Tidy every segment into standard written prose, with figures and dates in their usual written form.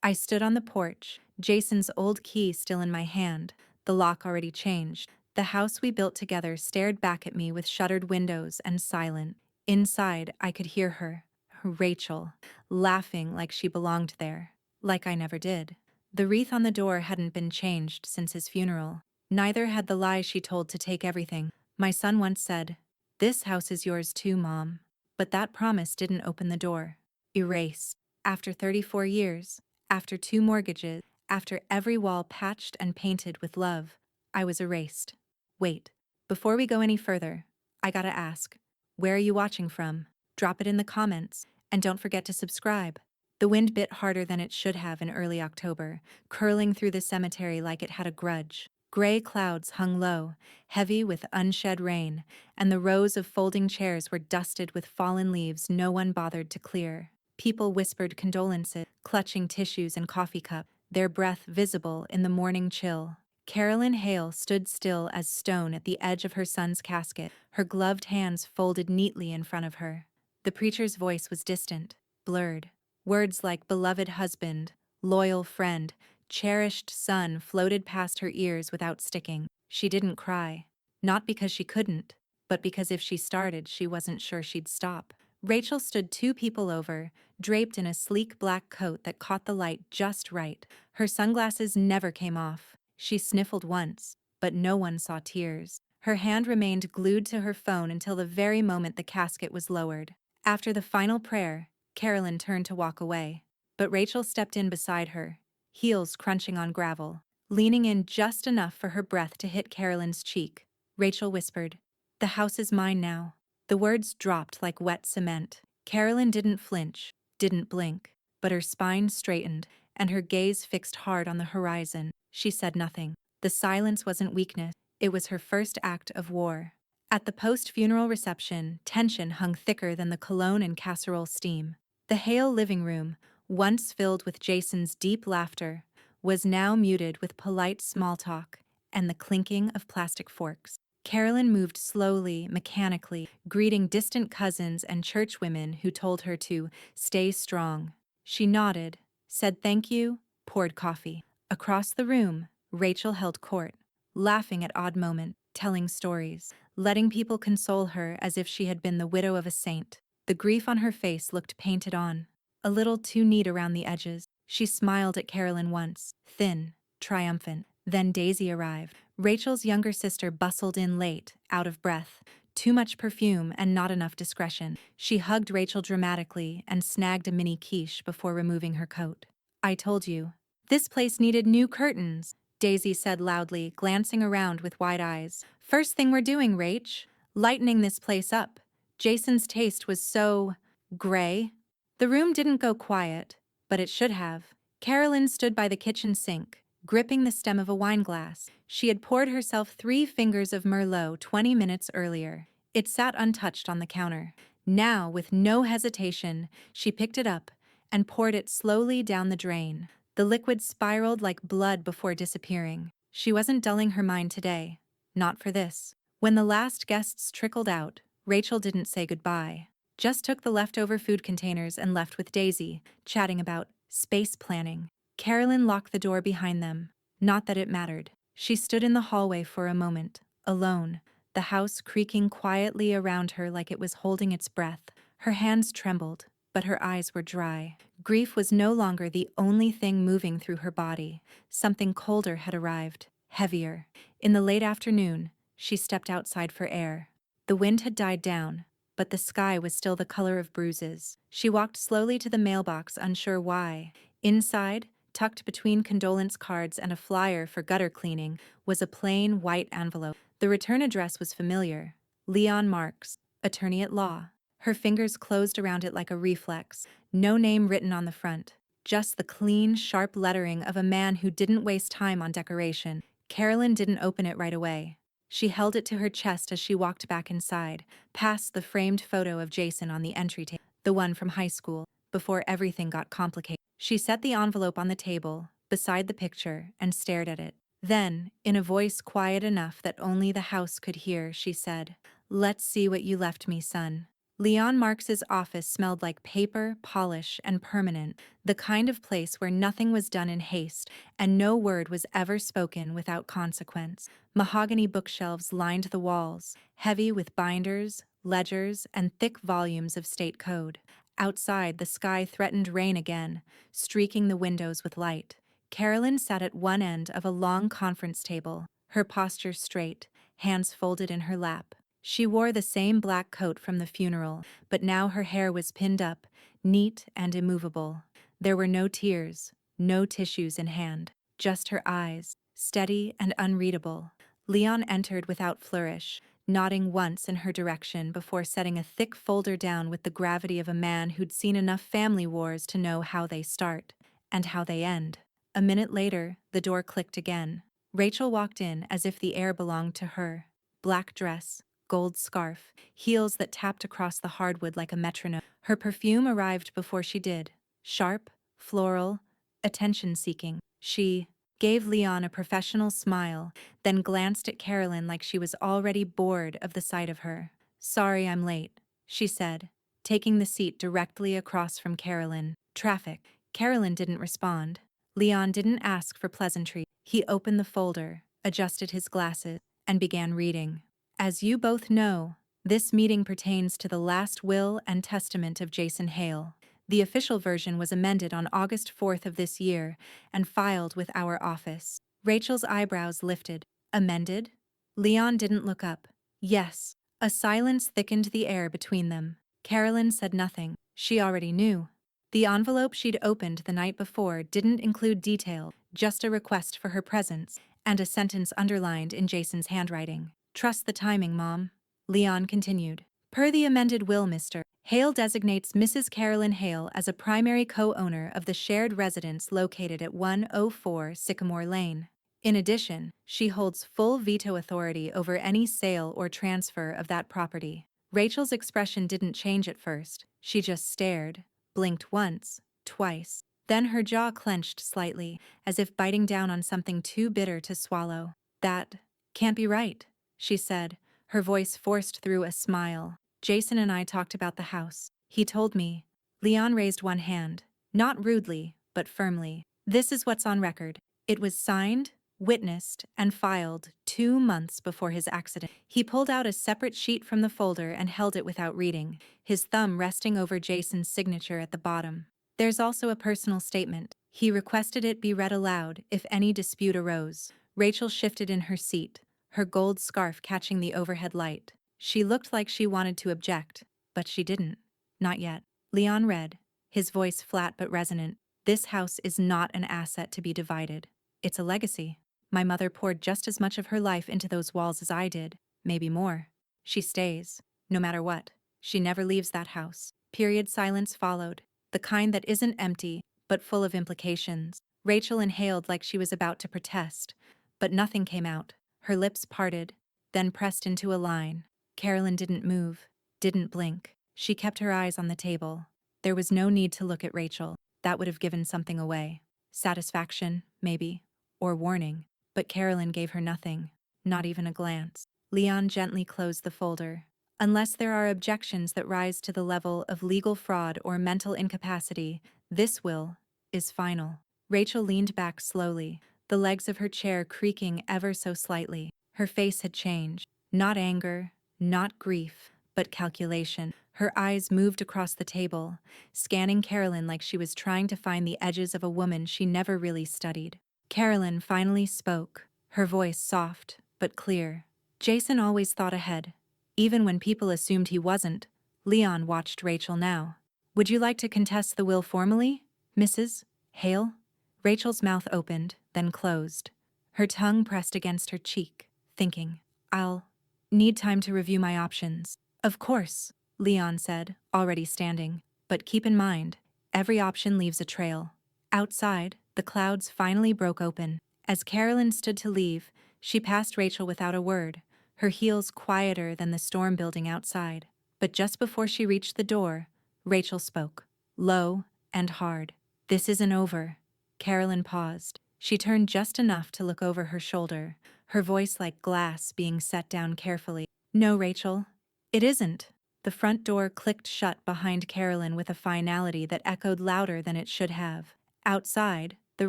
I stood on the porch, Jason's old key still in my hand, the lock already changed. The house we built together stared back at me with shuttered windows and silent. Inside, I could hear her, Rachel, laughing like she belonged there, like I never did. The wreath on the door hadn't been changed since his funeral. Neither had the lie she told to take everything. My son once said, "This house is yours too, Mom." But that promise didn't open the door. Erased. After 34 years, after 2 mortgages, after every wall patched and painted with love, I was erased. Wait. Before we go any further, I gotta ask, where are you watching from? Drop it in the comments, and don't forget to subscribe. The wind bit harder than it should have in early October, curling through the cemetery like it had a grudge. Gray clouds hung low, heavy with unshed rain, and the rows of folding chairs were dusted with fallen leaves no one bothered to clear. People whispered condolences, clutching tissues and coffee cups, their breath visible in the morning chill. Carolyn Hale stood still as stone at the edge of her son's casket, her gloved hands folded neatly in front of her. The preacher's voice was distant, blurred. Words like beloved husband, loyal friend, cherished son floated past her ears without sticking. She didn't cry. Not because she couldn't, but because if she started, she wasn't sure she'd stop. Rachel stood 2 people over, draped in a sleek black coat that caught the light just right. Her sunglasses never came off. She sniffled once, but no one saw tears. Her hand remained glued to her phone until the very moment the casket was lowered. After the final prayer, Carolyn turned to walk away, but Rachel stepped in beside her, heels crunching on gravel, leaning in just enough for her breath to hit Carolyn's cheek. Rachel whispered, "The house is mine now." The words dropped like wet cement. Carolyn didn't flinch, didn't blink, but her spine straightened, and her gaze fixed hard on the horizon. She said nothing. The silence wasn't weakness, it was her first act of war. At the post-funeral reception, tension hung thicker than the cologne and casserole steam. The Hale living room, once filled with Jason's deep laughter, was now muted with polite small talk and the clinking of plastic forks. Carolyn moved slowly, mechanically, greeting distant cousins and churchwomen who told her to stay strong. She nodded, said thank you, poured coffee. Across the room, Rachel held court, laughing at odd moments, telling stories, letting people console her as if she had been the widow of a saint. The grief on her face looked painted on, a little too neat around the edges. She smiled at Carolyn once, thin, triumphant. Then Daisy arrived. Rachel's younger sister bustled in late, out of breath. Too much perfume and not enough discretion. She hugged Rachel dramatically and snagged a mini quiche before removing her coat. "I told you. This place needed new curtains," Daisy said loudly, glancing around with wide eyes. "First thing we're doing, Rach. Lightening this place up. Jason's taste was so gray." The room didn't go quiet, but it should have. Carolyn stood by the kitchen sink, gripping the stem of a wine glass. She had poured herself 3 fingers of Merlot 20 minutes earlier. It sat untouched on the counter. Now, with no hesitation, she picked it up and poured it slowly down the drain. The liquid spiraled like blood before disappearing. She wasn't dulling her mind today. Not for this. When the last guests trickled out, Rachel didn't say goodbye. Just took the leftover food containers and left with Daisy, chatting about space planning. Carolyn locked the door behind them. Not that it mattered. She stood in the hallway for a moment, alone, the house creaking quietly around her like it was holding its breath. Her hands trembled, but her eyes were dry. Grief was no longer the only thing moving through her body. Something colder had arrived, heavier. In the late afternoon, she stepped outside for air. The wind had died down, but the sky was still the color of bruises. She walked slowly to the mailbox, unsure why. Inside, tucked between condolence cards and a flyer for gutter cleaning, was a plain white envelope. The return address was familiar. Leon Marks, attorney at law. Her fingers closed around it like a reflex. No name written on the front. Just the clean, sharp lettering of a man who didn't waste time on decoration. Carolyn didn't open it right away. She held it to her chest as she walked back inside, past the framed photo of Jason on the entry table, the one from high school, before everything got complicated. She set the envelope on the table, beside the picture, and stared at it. Then, in a voice quiet enough that only the house could hear, she said, "Let's see what you left me, son." Leon Marks's office smelled like paper, polish, and permanent, the kind of place where nothing was done in haste and no word was ever spoken without consequence. Mahogany bookshelves lined the walls, heavy with binders, ledgers, and thick volumes of state code. Outside, the sky threatened rain again, streaking the windows with light. Carolyn sat at one end of a long conference table, her posture straight, hands folded in her lap. She wore the same black coat from the funeral, but now her hair was pinned up, neat and immovable. There were no tears, no tissues in hand, just her eyes, steady and unreadable. Leon entered without flourish, nodding once in her direction before setting a thick folder down with the gravity of a man who'd seen enough family wars to know how they start and how they end. A minute later, the door clicked again. Rachel walked in as if the air belonged to her. Black dress, gold scarf, heels that tapped across the hardwood like a metronome. Her perfume arrived before she did. Sharp, floral, attention-seeking. She gave Leon a professional smile, then glanced at Carolyn like she was already bored of the sight of her. "Sorry I'm late," she said, taking the seat directly across from Carolyn. "Traffic." Carolyn didn't respond. Leon didn't ask for pleasantry. He opened the folder, adjusted his glasses, and began reading. "As you both know, this meeting pertains to the last will and testament of Jason Hale. The official version was amended on August 4th of this year and filed with our office." Rachel's eyebrows lifted. "Amended?" Leon didn't look up. "Yes." A silence thickened the air between them. Carolyn said nothing. She already knew. The envelope she'd opened the night before didn't include detail, just a request for her presence, and a sentence underlined in Jason's handwriting. "Trust the timing, Mom," Leon continued. "Per the amended will, Mr. Hale designates Mrs. Carolyn Hale as a primary co-owner of the shared residence located at 104 Sycamore Lane. In addition, she holds full veto authority over any sale or transfer of that property." Rachel's expression didn't change at first. She just stared, blinked once, twice. Then her jaw clenched slightly, as if biting down on something too bitter to swallow. "That can't be right," she said, her voice forced through a smile. "Jason and I talked about the house. He told me." Leon raised one hand, not rudely, but firmly. "This is what's on record. It was signed, witnessed, and filed 2 months before his accident." He pulled out a separate sheet from the folder and held it without reading, his thumb resting over Jason's signature at the bottom. "There's also a personal statement. He requested it be read aloud if any dispute arose." Rachel shifted in her seat, her gold scarf catching the overhead light. She looked like she wanted to object, but she didn't. "Not yet." Leon read, his voice flat but resonant. "This house is not an asset to be divided. It's a legacy. My mother poured just as much of her life into those walls as I did, maybe more. She stays, no matter what. She never leaves that house." Period. Silence followed, the kind that isn't empty, but full of implications. Rachel inhaled like she was about to protest, but nothing came out. Her lips parted, then pressed into a line. Carolyn didn't move, didn't blink. She kept her eyes on the table. There was no need to look at Rachel. That would have given something away. Satisfaction, maybe, or warning. But Carolyn gave her nothing, not even a glance. Leon gently closed the folder. "Unless there are objections that rise to the level of legal fraud or mental incapacity, this will is final." Rachel leaned back slowly, the legs of her chair creaking ever so slightly. Her face had changed. Not anger, not grief, but calculation. Her eyes moved across the table, scanning Carolyn like she was trying to find the edges of a woman she never really studied. Carolyn finally spoke, her voice soft but clear. "Jason always thought ahead, even when people assumed he wasn't." Leon watched Rachel now. "Would you like to contest the will formally, Mrs. Hale?" Rachel's mouth opened, then closed. Her tongue pressed against her cheek, thinking, "I'll need time to review my options." "Of course," Leon said, already standing. "But keep in mind, every option leaves a trail." Outside, the clouds finally broke open. As Carolyn stood to leave, she passed Rachel without a word, her heels quieter than the storm building outside. But just before she reached the door, Rachel spoke, low and hard. "This isn't over." Carolyn paused. She turned just enough to look over her shoulder, her voice like glass being set down carefully. "No, Rachel, it isn't." The front door clicked shut behind Carolyn with a finality that echoed louder than it should have. Outside, the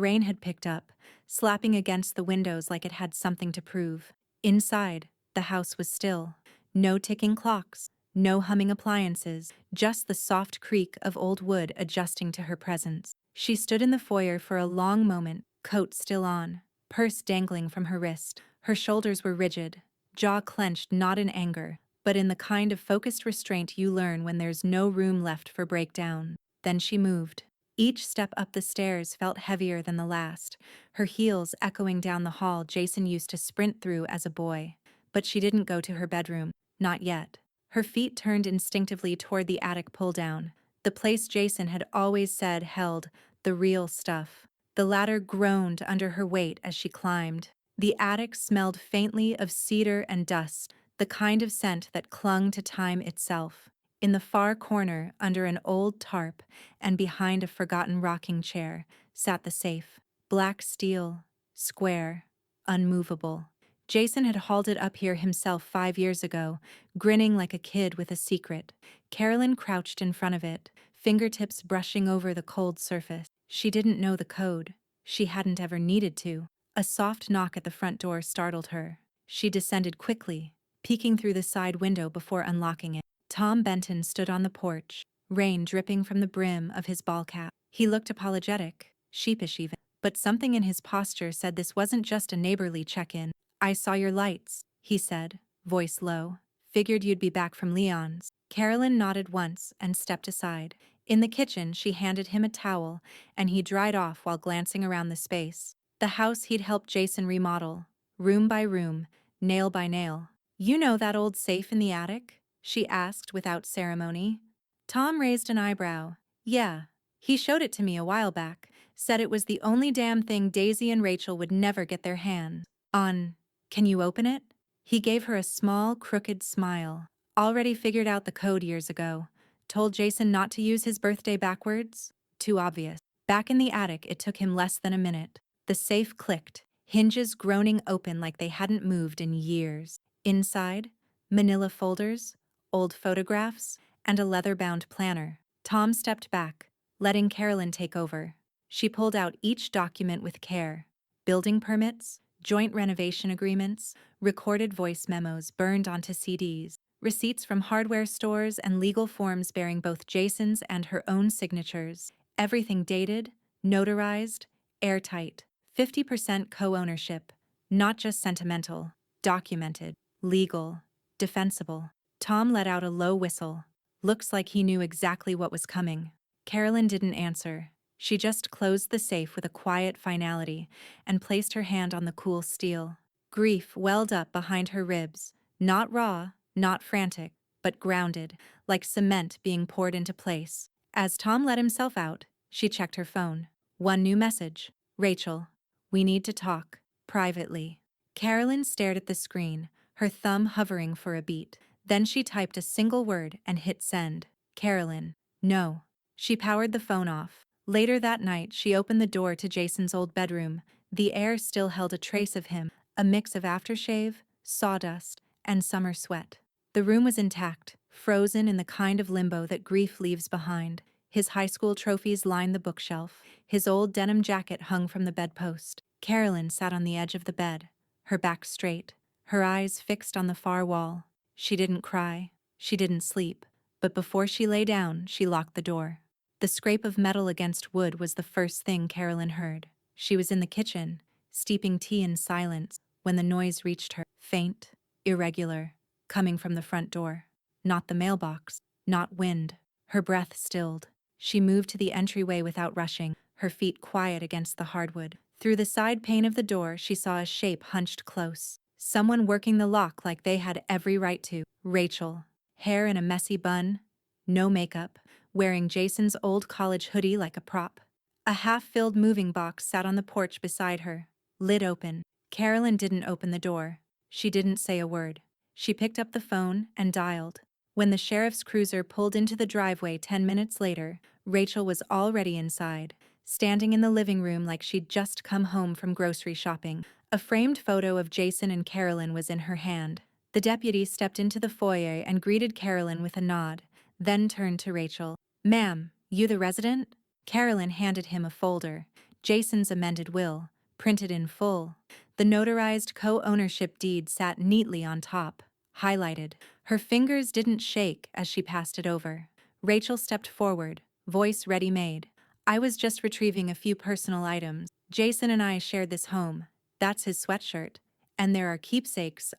rain had picked up, slapping against the windows like it had something to prove. Inside, the house was still. No ticking clocks, no humming appliances, just the soft creak of old wood adjusting to her presence. She stood in the foyer for a long moment, coat still on, purse dangling from her wrist. Her shoulders were rigid, jaw clenched not in anger, but in the kind of focused restraint you learn when there's no room left for breakdown. Then she moved. Each step up the stairs felt heavier than the last, her heels echoing down the hall Jason used to sprint through as a boy. But she didn't go to her bedroom, not yet. Her feet turned instinctively toward the attic pull-down, the place Jason had always said held the real stuff. The ladder groaned under her weight as she climbed. The attic smelled faintly of cedar and dust, the kind of scent that clung to time itself. In the far corner, under an old tarp and behind a forgotten rocking chair, sat the safe. Black steel, square, unmovable. Jason had hauled it up here himself 5 years ago, grinning like a kid with a secret. Carolyn crouched in front of it, fingertips brushing over the cold surface. She didn't know the code. She hadn't ever needed to. A soft knock at the front door startled her. She descended quickly, peeking through the side window before unlocking it. Tom Benton stood on the porch, rain dripping from the brim of his ball cap. He looked apologetic, sheepish even, but something in his posture said this wasn't just a neighborly check-in. "I saw your lights," he said, voice low. "Figured you'd be back from Leon's." Carolyn nodded once and stepped aside. In the kitchen, she handed him a towel, and he dried off while glancing around the space. The house he'd helped Jason remodel, room by room, nail by nail. "You know that old safe in the attic?" she asked without ceremony. Tom raised an eyebrow. "Yeah. He showed it to me a while back, said it was the only damn thing Daisy and Rachel would never get their hands on. Can you open it?" He gave her a small, crooked smile. "Already figured out the code years ago. Told Jason not to use his birthday backwards? Too obvious." Back in the attic, it took him less than a minute. The safe clicked, hinges groaning open like they hadn't moved in years. Inside, manila folders, old photographs, and a leather-bound planner. Tom stepped back, letting Carolyn take over. She pulled out each document with care. Building permits, joint renovation agreements, recorded voice memos burned onto CDs, receipts from hardware stores, and legal forms bearing both Jason's and her own signatures. Everything dated, notarized, airtight. 50% co-ownership. Not just sentimental. Documented. Legal. Defensible. Tom let out a low whistle. Looks like he knew exactly what was coming. Carolyn didn't answer. She just closed the safe with a quiet finality and placed her hand on the cool steel. Grief welled up behind her ribs, not raw, not frantic, but grounded, like cement being poured into place. As Tom let himself out, she checked her phone. One new message. "Rachel, we need to talk, privately." Carolyn stared at the screen, her thumb hovering for a beat. Then she typed a single word and hit send. "Carolyn, no." She powered the phone off. Later that night, she opened the door to Jason's old bedroom. The air still held a trace of him, a mix of aftershave, sawdust, and summer sweat. The room was intact, frozen in the kind of limbo that grief leaves behind. His high school trophies lined the bookshelf. His old denim jacket hung from the bedpost. Carolyn sat on the edge of the bed, her back straight, her eyes fixed on the far wall. She didn't cry. She didn't sleep. But before she lay down, she locked the door. The scrape of metal against wood was the first thing Carolyn heard. She was in the kitchen, steeping tea in silence, when the noise reached her. Faint, irregular, coming from the front door. Not the mailbox, not wind. Her breath stilled. She moved to the entryway without rushing, her feet quiet against the hardwood. Through the side pane of the door, she saw a shape hunched close. Someone working the lock like they had every right to. Rachel. Hair in a messy bun. No makeup. Wearing Jason's old college hoodie like a prop. A half-filled moving box sat on the porch beside her. Lid open. Carolyn didn't open the door. She didn't say a word. She picked up the phone and dialed. When the sheriff's cruiser pulled into the driveway 10 minutes later, Rachel was already inside, standing in the living room like she'd just come home from grocery shopping. A framed photo of Jason and Carolyn was in her hand. The deputy stepped into the foyer and greeted Carolyn with a nod, then turned to Rachel. "Ma'am, you the resident?" Carolyn handed him a folder. Jason's amended will, printed in full. The notarized co-ownership deed sat neatly on top, highlighted. Her fingers didn't shake as she passed it over. Rachel stepped forward, voice ready-made. "I was just retrieving a few personal items. Jason and I shared this home. That's his sweatshirt. And there are keepsakes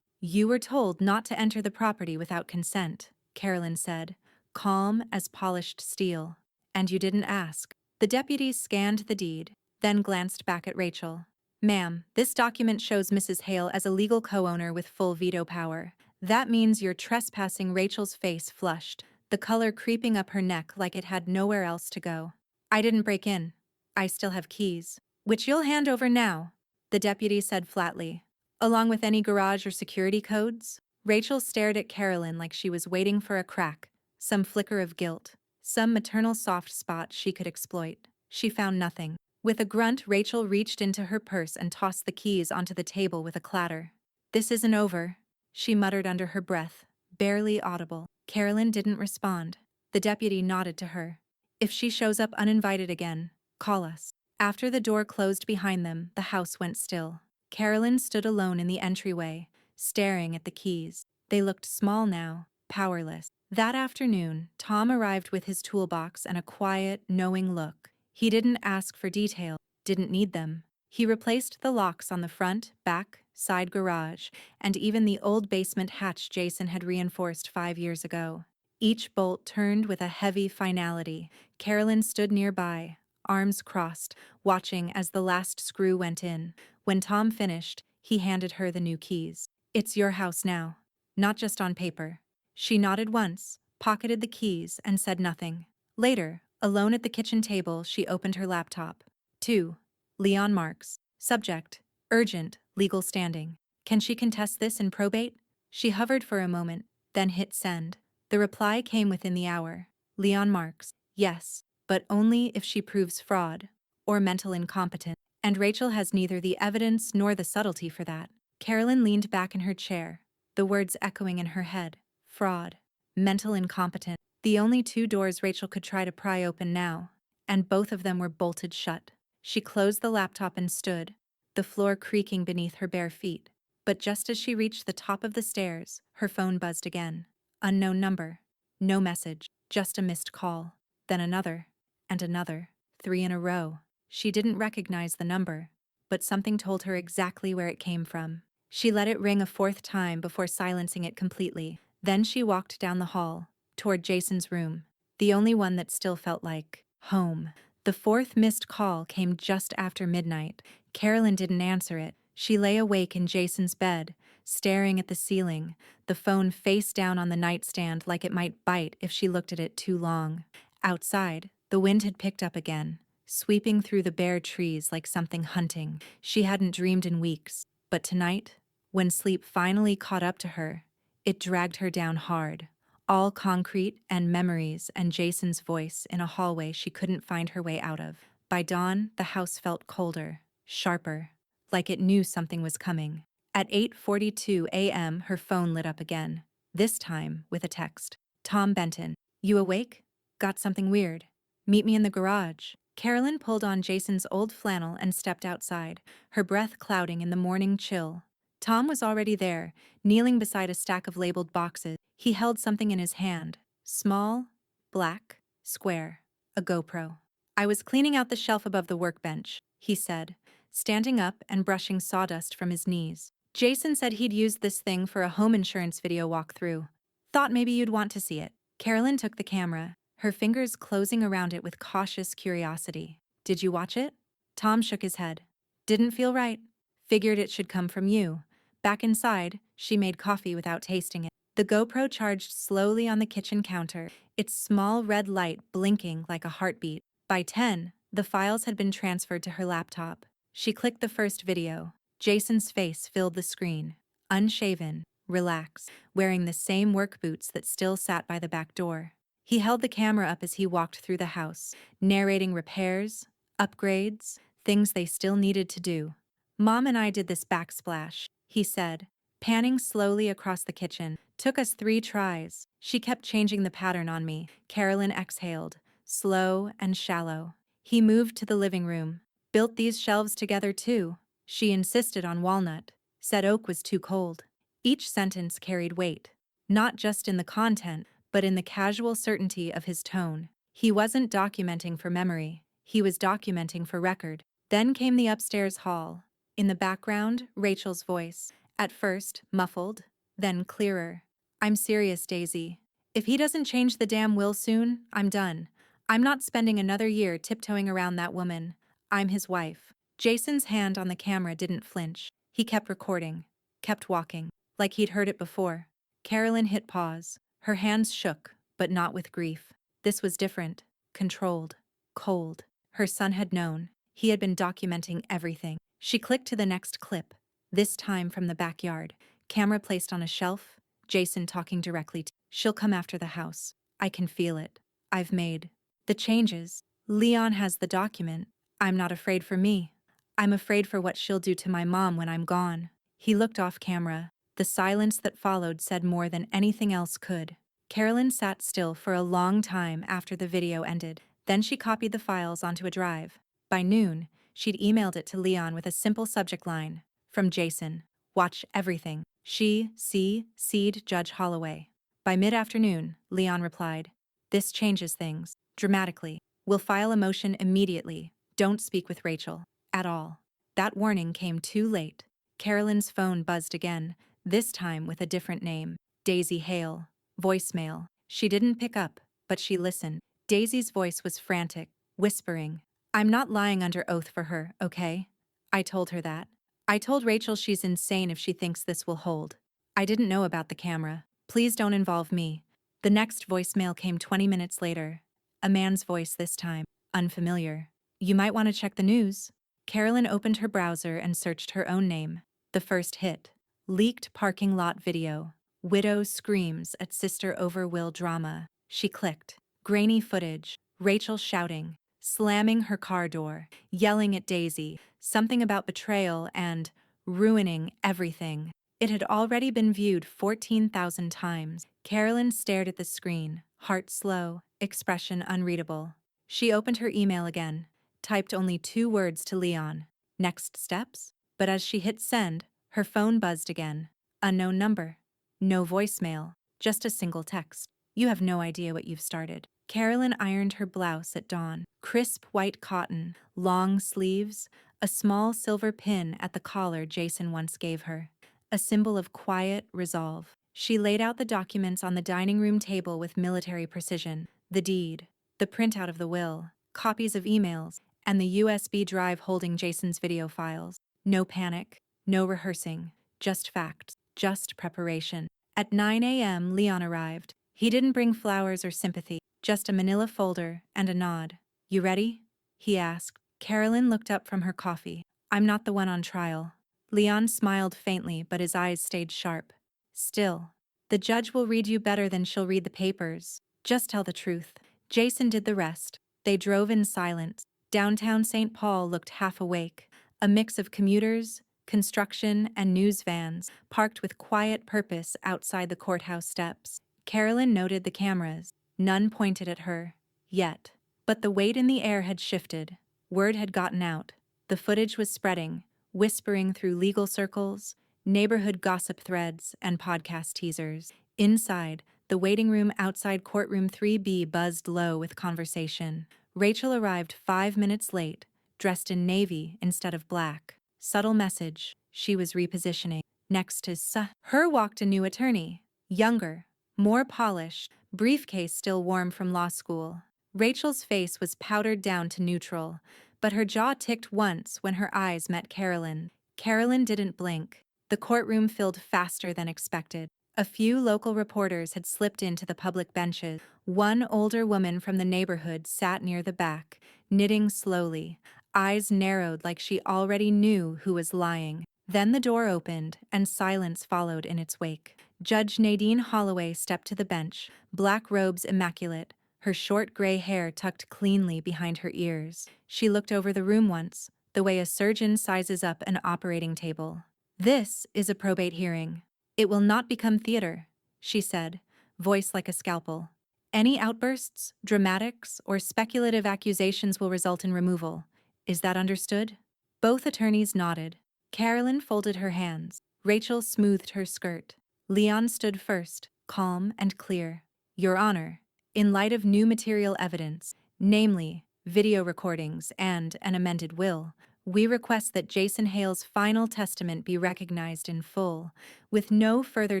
You were told not to enter the property without consent," Carolyn said, calm as polished steel. "And you didn't ask." The deputy scanned the deed, then glanced back at Rachel. "Ma'am, this document shows Mrs. Hale as a legal co-owner with full veto power. That means you're trespassing." Rachel's face flushed, the color creeping up her neck like it had nowhere else to go. "I didn't break in. I still have keys, which you'll hand over now," the deputy said flatly. "Along with any garage or security codes?" Rachel stared at Carolyn like she was waiting for a crack, some flicker of guilt, some maternal soft spot she could exploit. She found nothing. With a grunt, Rachel reached into her purse and tossed the keys onto the table with a clatter. "This isn't over," she muttered under her breath, barely audible. Carolyn didn't respond. The deputy nodded to her. "If she shows up uninvited again, call us." After the door closed behind them, the house went still. Carolyn stood alone in the entryway, staring at the keys. They looked small now, powerless. That afternoon, Tom arrived with his toolbox and a quiet, knowing look. He didn't ask for detail, didn't need them. He replaced the locks on the front, back, side garage, and even the old basement hatch Jason had reinforced 5 years ago. Each bolt turned with a heavy finality. Carolyn stood nearby, arms crossed, watching as the last screw went in. When Tom finished, he handed her the new keys. "It's your house now, not just on paper." She nodded once, pocketed the keys, and said nothing. Later, alone at the kitchen table, she opened her laptop. 2. Leon Marks. Subject: urgent, legal standing. Can she contest this in probate? She hovered for a moment, then hit send. The reply came within the hour. Leon Marks. Yes, but only if she proves fraud or mental incompetence. And Rachel has neither the evidence nor the subtlety for that. Carolyn leaned back in her chair, the words echoing in her head. Fraud. Mental incompetence. The only 2 doors Rachel could try to pry open now, and both of them were bolted shut. She closed the laptop and stood, the floor creaking beneath her bare feet. But just as she reached the top of the stairs, her phone buzzed again. Unknown number. No message, just a missed call. Then another, and another. 3 in a row. She didn't recognize the number, but something told her exactly where it came from. She let it ring a 4th time before silencing it completely. Then she walked down the hall, toward Jason's room, the only one that still felt like home. The 4th missed call came just after midnight. Carolyn didn't answer it. She lay awake in Jason's bed, staring at the ceiling, the phone face down on the nightstand like it might bite if she looked at it too long. Outside, the wind had picked up again, sweeping through the bare trees like something hunting. She hadn't dreamed in weeks, but tonight, when sleep finally caught up to her, it dragged her down hard. All concrete and memories and Jason's voice in a hallway she couldn't find her way out of. By dawn, the house felt colder, sharper, like it knew something was coming. At 8:42 a.m., her phone lit up again, this time with a text. "Tom Benton, you awake? Got something weird. Meet me in the garage." Carolyn pulled on Jason's old flannel and stepped outside, her breath clouding in the morning chill. Tom was already there, kneeling beside a stack of labeled boxes. He held something in his hand, small, black, square, a GoPro. "I was cleaning out the shelf above the workbench," he said, standing up and brushing sawdust from his knees. "Jason said he'd used this thing for a home insurance video walkthrough. Thought maybe you'd want to see it." Carolyn took the camera, her fingers closing around it with cautious curiosity. "Did you watch it?" Tom shook his head. "Didn't feel right. Figured it should come from you." Back inside, she made coffee without tasting it. The GoPro charged slowly on the kitchen counter, its small red light blinking like a heartbeat. By 10, the files had been transferred to her laptop. She clicked the first video. Jason's face filled the screen. Unshaven, relaxed, wearing the same work boots that still sat by the back door. He held the camera up as he walked through the house, narrating repairs, upgrades, things they still needed to do. "Mom and I did this backsplash," he said, panning slowly across the kitchen. Took us 3 tries. She kept changing the pattern on me. Carolyn exhaled, slow and shallow. He moved to the living room. Built these shelves together too. She insisted on walnut. Said oak was too cold. Each sentence carried weight. Not just in the content, but in the casual certainty of his tone. He wasn't documenting for memory. He was documenting for record. Then came the upstairs hall. In the background, Rachel's voice. At first, muffled, then clearer. I'm serious, Daisy. If he doesn't change the damn will soon, I'm done. I'm not spending another year tiptoeing around that woman. I'm his wife. Jason's hand on the camera didn't flinch. He kept recording, kept walking, like he'd heard it before. Carolyn hit pause. Her hands shook, but not with grief. This was different, controlled, cold. Her son had known. He had been documenting everything. She clicked to the next clip, this time from the backyard. Camera placed on a shelf, Jason talking directly to. She'll come after the house. I can feel it. I've made the changes. Leon has the document. I'm not afraid for me. I'm afraid for what she'll do to my mom when I'm gone. He looked off camera. The silence that followed said more than anything else could. Carolyn sat still for a long time after the video ended. Then she copied the files onto a drive. By noon, she'd emailed it to Leon with a simple subject line. From Jason. Watch everything. She, Seed Judge Holloway. By mid-afternoon, Leon replied. This changes things. Dramatically. We'll file a motion immediately. Don't speak with Rachel. At all. That warning came too late. Carolyn's phone buzzed again, this time with a different name. Daisy Hale. Voicemail. She didn't pick up, but she listened. Daisy's voice was frantic, whispering. I'm not lying under oath for her, okay? I told her that. I told Rachel she's insane if she thinks this will hold. I didn't know about the camera. Please don't involve me. The next voicemail came 20 minutes later. A man's voice this time, unfamiliar. You might want to check the news. Carolyn opened her browser and searched her own name. The first hit. Leaked parking lot video. Widow screams at sister over will drama. She clicked. Grainy footage. Rachel shouting, slamming her car door, yelling at Daisy, something about betrayal and ruining everything. It had already been viewed 14,000 times. Carolyn stared at the screen, heart slow, expression unreadable. She opened her email again, typed only 2 words to Leon. Next steps? But as she hit send, her phone buzzed again. Unknown number. No voicemail, just a single text. You have no idea what you've started. Carolyn ironed her blouse at dawn. Crisp white cotton, long sleeves, a small silver pin at the collar Jason once gave her. A symbol of quiet resolve. She laid out the documents on the dining room table with military precision. The deed, the printout of the will, copies of emails, and the USB drive holding Jason's video files. No panic, no rehearsing, just facts, just preparation. At 9 a.m., Leon arrived. He didn't bring flowers or sympathy, just a manila folder and a nod. You ready? He asked. Carolyn looked up from her coffee. I'm not the one on trial. Leon smiled faintly, but his eyes stayed sharp. Still, the judge will read you better than she'll read the papers. Just tell the truth. Jason did the rest. They drove in silence. Downtown St. Paul looked half awake. A mix of commuters, construction, and news vans, parked with quiet purpose outside the courthouse steps. Carolyn noted the cameras. None pointed at her. Yet. But the weight in the air had shifted. Word had gotten out. The footage was spreading, whispering through legal circles, neighborhood gossip threads, and podcast teasers. Inside, the waiting room outside courtroom 3B buzzed low with conversation. Rachel arrived 5 minutes late, dressed in navy instead of black. Subtle message. She was repositioning. Next to her walked a new attorney. Younger, more polished, briefcase still warm from law school. Rachel's face was powdered down to neutral, but her jaw ticked once when her eyes met Carolyn. Carolyn didn't blink. The courtroom filled faster than expected. A few local reporters had slipped into the public benches. One older woman from the neighborhood sat near the back, knitting slowly, eyes narrowed like she already knew who was lying. Then the door opened, and silence followed in its wake. Judge Nadine Holloway stepped to the bench, black robes immaculate, her short gray hair tucked cleanly behind her ears. She looked over the room once, the way a surgeon sizes up an operating table. This is a probate hearing. It will not become theater, she said, voice like a scalpel. Any outbursts, dramatics, or speculative accusations will result in removal. Is that understood? Both attorneys nodded. Carolyn folded her hands. Rachel smoothed her skirt. Leon stood first, calm and clear. Your Honor, in light of new material evidence, namely, video recordings and an amended will, we request that Jason Hale's final testament be recognized in full. With no further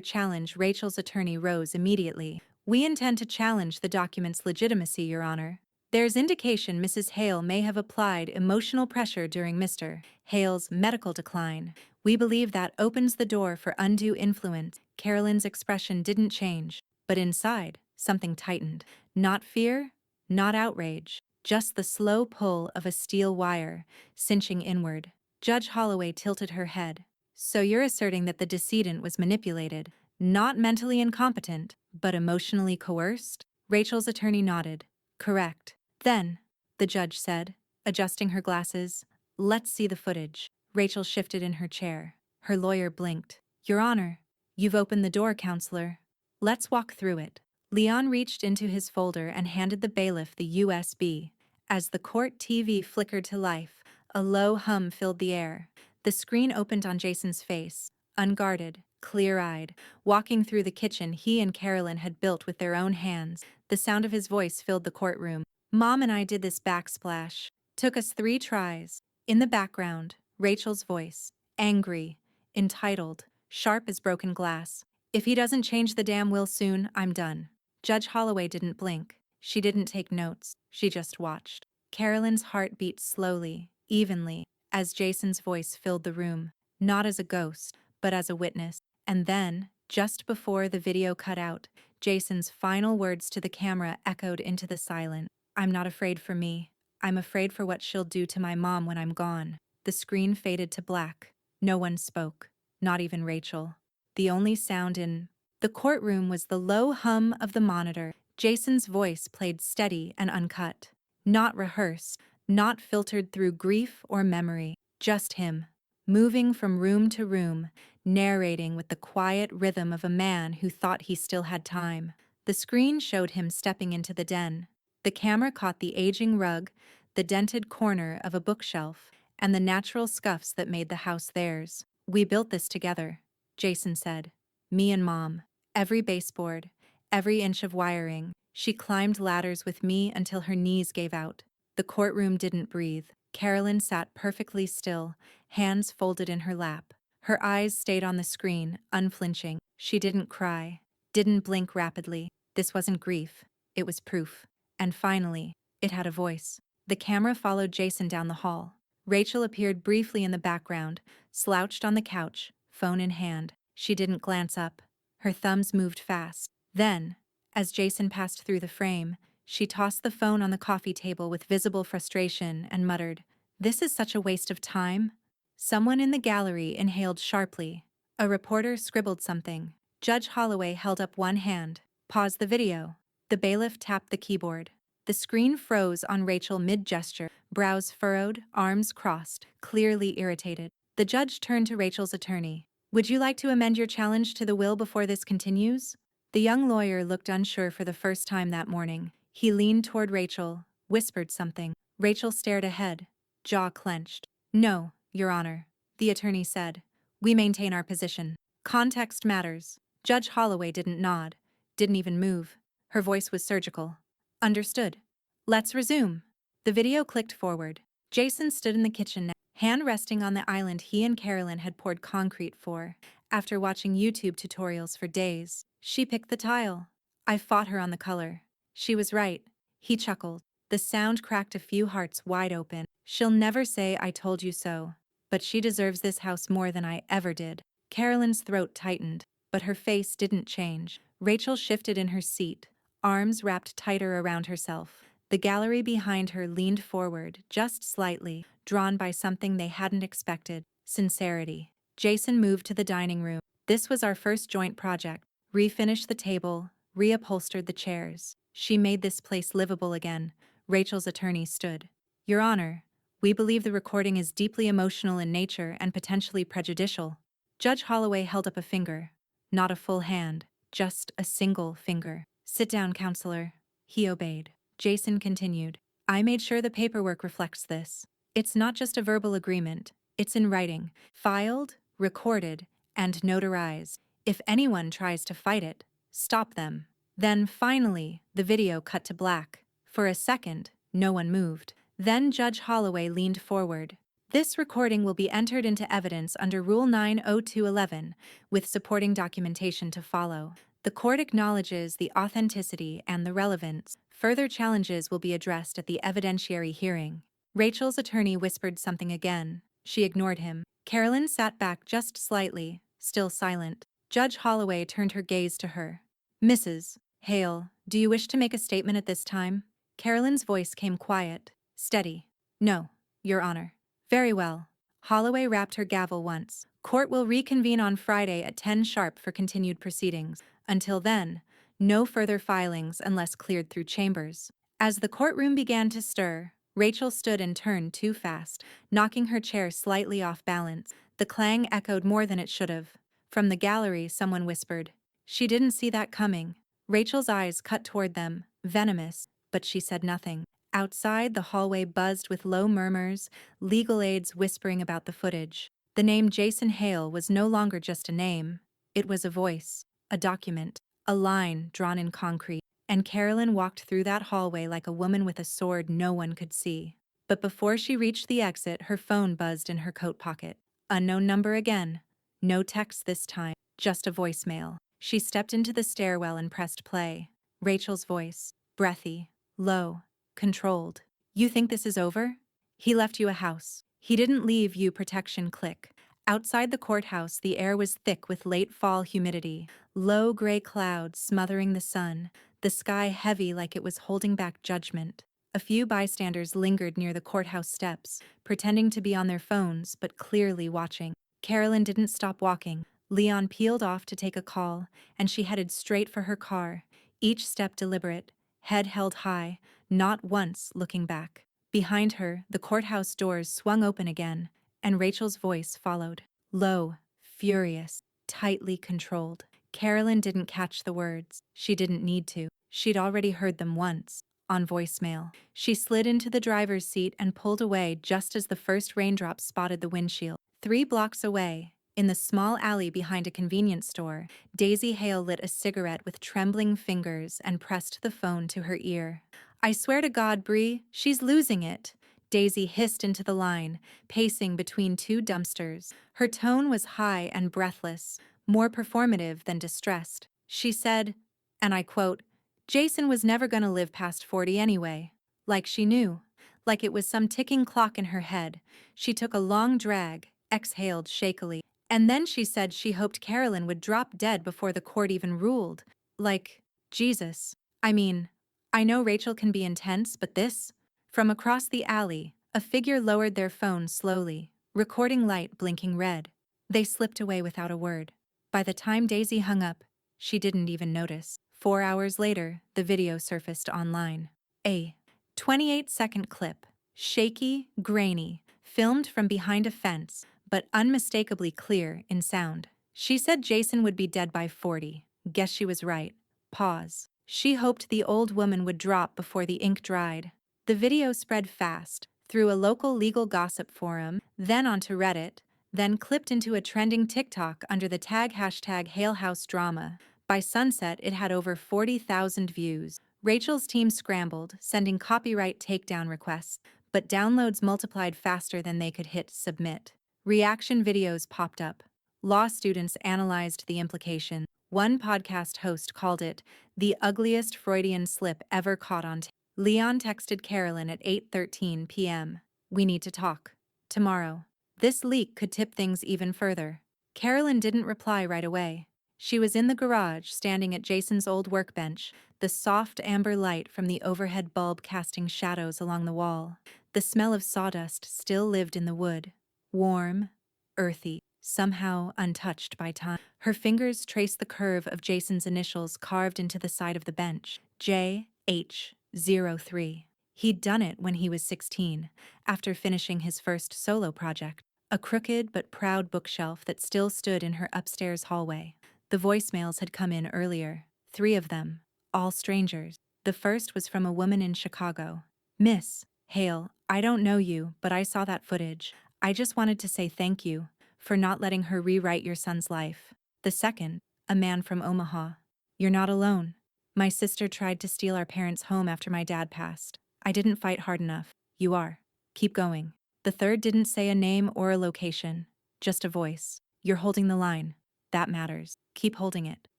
challenge, Rachel's attorney rose immediately. We intend to challenge the document's legitimacy, Your Honor. There's indication Mrs. Hale may have applied emotional pressure during Mr. Hale's medical decline. We believe that opens the door for undue influence. Carolyn's expression didn't change, but inside, something tightened. Not fear, not outrage, just the slow pull of a steel wire, cinching inward. Judge Holloway tilted her head. So you're asserting that the decedent was manipulated, not mentally incompetent, but emotionally coerced? Rachel's attorney nodded. Correct. Then, the judge said, adjusting her glasses, let's see the footage. Rachel shifted in her chair. Her lawyer blinked. Your Honor, you've opened the door, counselor. Let's walk through it. Leon reached into his folder and handed the bailiff the USB. As the court TV flickered to life, a low hum filled the air. The screen opened on Jason's face, unguarded, clear-eyed, walking through the kitchen he and Carolyn had built with their own hands. The sound of his voice filled the courtroom. Mom and I did this backsplash. Took us 3 tries. In the background, Rachel's voice, angry, entitled, sharp as broken glass. If he doesn't change the damn will soon, I'm done. Judge Holloway didn't blink. She didn't take notes. She just watched. Carolyn's heart beat slowly, evenly, as Jason's voice filled the room, not as a ghost, but as a witness. And then, just before the video cut out, Jason's final words to the camera echoed into the silence. I'm not afraid for me. I'm afraid for what she'll do to my mom when I'm gone. The screen faded to black. No one spoke, not even Rachel. The only sound in the courtroom was the low hum of the monitor. Jason's voice played steady and uncut. Not rehearsed, not filtered through grief or memory. Just him, moving from room to room, narrating with the quiet rhythm of a man who thought he still had time. The screen showed him stepping into the den. The camera caught the aging rug, the dented corner of a bookshelf, and the natural scuffs that made the house theirs. We built this together, Jason said. Me and Mom. Every baseboard, every inch of wiring. She climbed ladders with me until her knees gave out. The courtroom didn't breathe. Carolyn sat perfectly still, hands folded in her lap. Her eyes stayed on the screen, unflinching. She didn't cry, didn't blink rapidly. This wasn't grief. It was proof. And finally, it had a voice. The camera followed Jason down the hall. Rachel appeared briefly in the background, slouched on the couch, phone in hand. She didn't glance up. Her thumbs moved fast. Then, as Jason passed through the frame, she tossed the phone on the coffee table with visible frustration and muttered, "This is such a waste of time." Someone in the gallery inhaled sharply. A reporter scribbled something. Judge Holloway held up one hand. Pause the video. The bailiff tapped the keyboard. The screen froze on Rachel mid-gesture, brows furrowed, arms crossed, clearly irritated. The judge turned to Rachel's attorney. Would you like to amend your challenge to the will before this continues? The young lawyer looked unsure for the first time that morning. He leaned toward Rachel, whispered something. Rachel stared ahead, jaw clenched. No, Your Honor, the attorney said. We maintain our position. Context matters. Judge Holloway didn't nod, didn't even move. Her voice was surgical. Understood. Let's resume. The video clicked forward. Jason stood in the kitchen now, hand resting on the island he and Carolyn had poured concrete for. After watching YouTube tutorials for days, she picked the tile. I fought her on the color. She was right. He chuckled. The sound cracked a few hearts wide open. She'll never say I told you so. But she deserves this house more than I ever did. Carolyn's throat tightened, but her face didn't change. Rachel shifted in her seat, arms wrapped tighter around herself. The gallery behind her leaned forward, just slightly, drawn by something they hadn't expected: sincerity. Jason moved to the dining room. This was our first joint project. Refinished the table, reupholstered the chairs. She made this place livable again. Rachel's attorney stood. Your Honor, we believe the recording is deeply emotional in nature and potentially prejudicial. Judge Holloway held up a finger. not a full hand, just a single finger. Sit down, counselor. He obeyed. Jason continued. I made sure the paperwork reflects this. It's not just a verbal agreement, it's in writing, filed, recorded, and notarized. If anyone tries to fight it, stop them. Then finally, the video cut to black. For a second, no one moved. Then Judge Holloway leaned forward. This recording will be entered into evidence under Rule 90211, with supporting documentation to follow. The court acknowledges the authenticity and the relevance. Further challenges will be addressed at the evidentiary hearing. Rachel's attorney whispered something again. She ignored him. Carolyn sat back just slightly, still silent. Judge Holloway turned her gaze to her. Mrs. Hale, do you wish to make a statement at this time? Carolyn's voice came quiet, steady. No, Your Honor. Very well. Holloway rapped her gavel once. Court will reconvene on Friday at 10 sharp for continued proceedings. Until then, no further filings unless cleared through chambers. As the courtroom began to stir, Rachel stood and turned too fast, knocking her chair slightly off balance. The clang echoed more than it should have. From the gallery, someone whispered. She didn't see that coming. Rachel's eyes cut toward them, venomous, but she said nothing. Outside, the hallway buzzed with low murmurs, legal aides whispering about the footage. The name Jason Hale was no longer just a name. It was a voice, a document, a line drawn in concrete. And Carolyn walked through that hallway like a woman with a sword no one could see. But before she reached the exit, her phone buzzed in her coat pocket. Unknown number again. No text this time, just a voicemail. She stepped into the stairwell and pressed play. Rachel's voice, breathy, low, controlled. You think this is over? He left you a house. He didn't leave you protection. Click. Outside the courthouse, the air was thick with late fall humidity, low gray clouds smothering the sun, the sky heavy like it was holding back judgment. A few bystanders lingered near the courthouse steps, pretending to be on their phones but clearly watching. Carolyn didn't stop walking. Leon peeled off to take a call, and she headed straight for her car, each step deliberate, head held high, not once looking back. Behind her, the courthouse doors swung open again, and Rachel's voice followed. Low, furious, tightly controlled. Carolyn didn't catch the words. She didn't need to. She'd already heard them once, on voicemail. She slid into the driver's seat and pulled away just as the first raindrops spotted the windshield. 3 blocks away, in the small alley behind a convenience store, Daisy Hale lit a cigarette with trembling fingers and pressed the phone to her ear. I swear to God, Bree, she's losing it. Daisy hissed into the line, pacing between 2 dumpsters. Her tone was high and breathless, more performative than distressed. She said, and I quote, Jason was never going to live past 40 anyway. Like she knew. Like it was some ticking clock in her head. She took a long drag, exhaled shakily. And then she said she hoped Carolyn would drop dead before the court even ruled. Like, Jesus. I mean, I know Rachel can be intense, but this? From across the alley, a figure lowered their phone slowly, recording light blinking red. They slipped away without a word. By the time Daisy hung up, she didn't even notice. 4 hours later, the video surfaced online. A 28-second clip, shaky, grainy, filmed from behind a fence, but unmistakably clear in sound. She said Jason would be dead by 40. Guess she was right. Pause. She hoped the old woman would drop before the ink dried. The video spread fast, through a local legal gossip forum, then onto Reddit, then clipped into a trending TikTok under the tag hashtag HaleHouseDrama. By sunset, it had over 40,000 views. Rachel's team scrambled, sending copyright takedown requests, but downloads multiplied faster than they could hit submit. Reaction videos popped up. Law students analyzed the implication. One podcast host called it the ugliest Freudian slip ever caught on tape. Leon texted Carolyn at 8:13 p.m. We need to talk. Tomorrow. This leak could tip things even further. Carolyn didn't reply right away. She was in the garage, standing at Jason's old workbench, the soft amber light from the overhead bulb casting shadows along the wall. The smell of sawdust still lived in the wood. Warm, earthy, somehow untouched by time. Her fingers traced the curve of Jason's initials carved into the side of the bench. JH03. He'd done it when he was 16, after finishing his first solo project, a crooked but proud bookshelf that still stood in her upstairs hallway. The voicemails had come in earlier, 3 of them, all strangers. The first was from a woman in Chicago. Miss Hale, I don't know you, but I saw that footage. I just wanted to say thank you for not letting her rewrite your son's life. The second, a man from Omaha. You're not alone. My sister tried to steal our parents' home after my dad passed. I didn't fight hard enough. You are. Keep going. The third didn't say a name or a location, just a voice. You're holding the line. That matters. Keep holding it.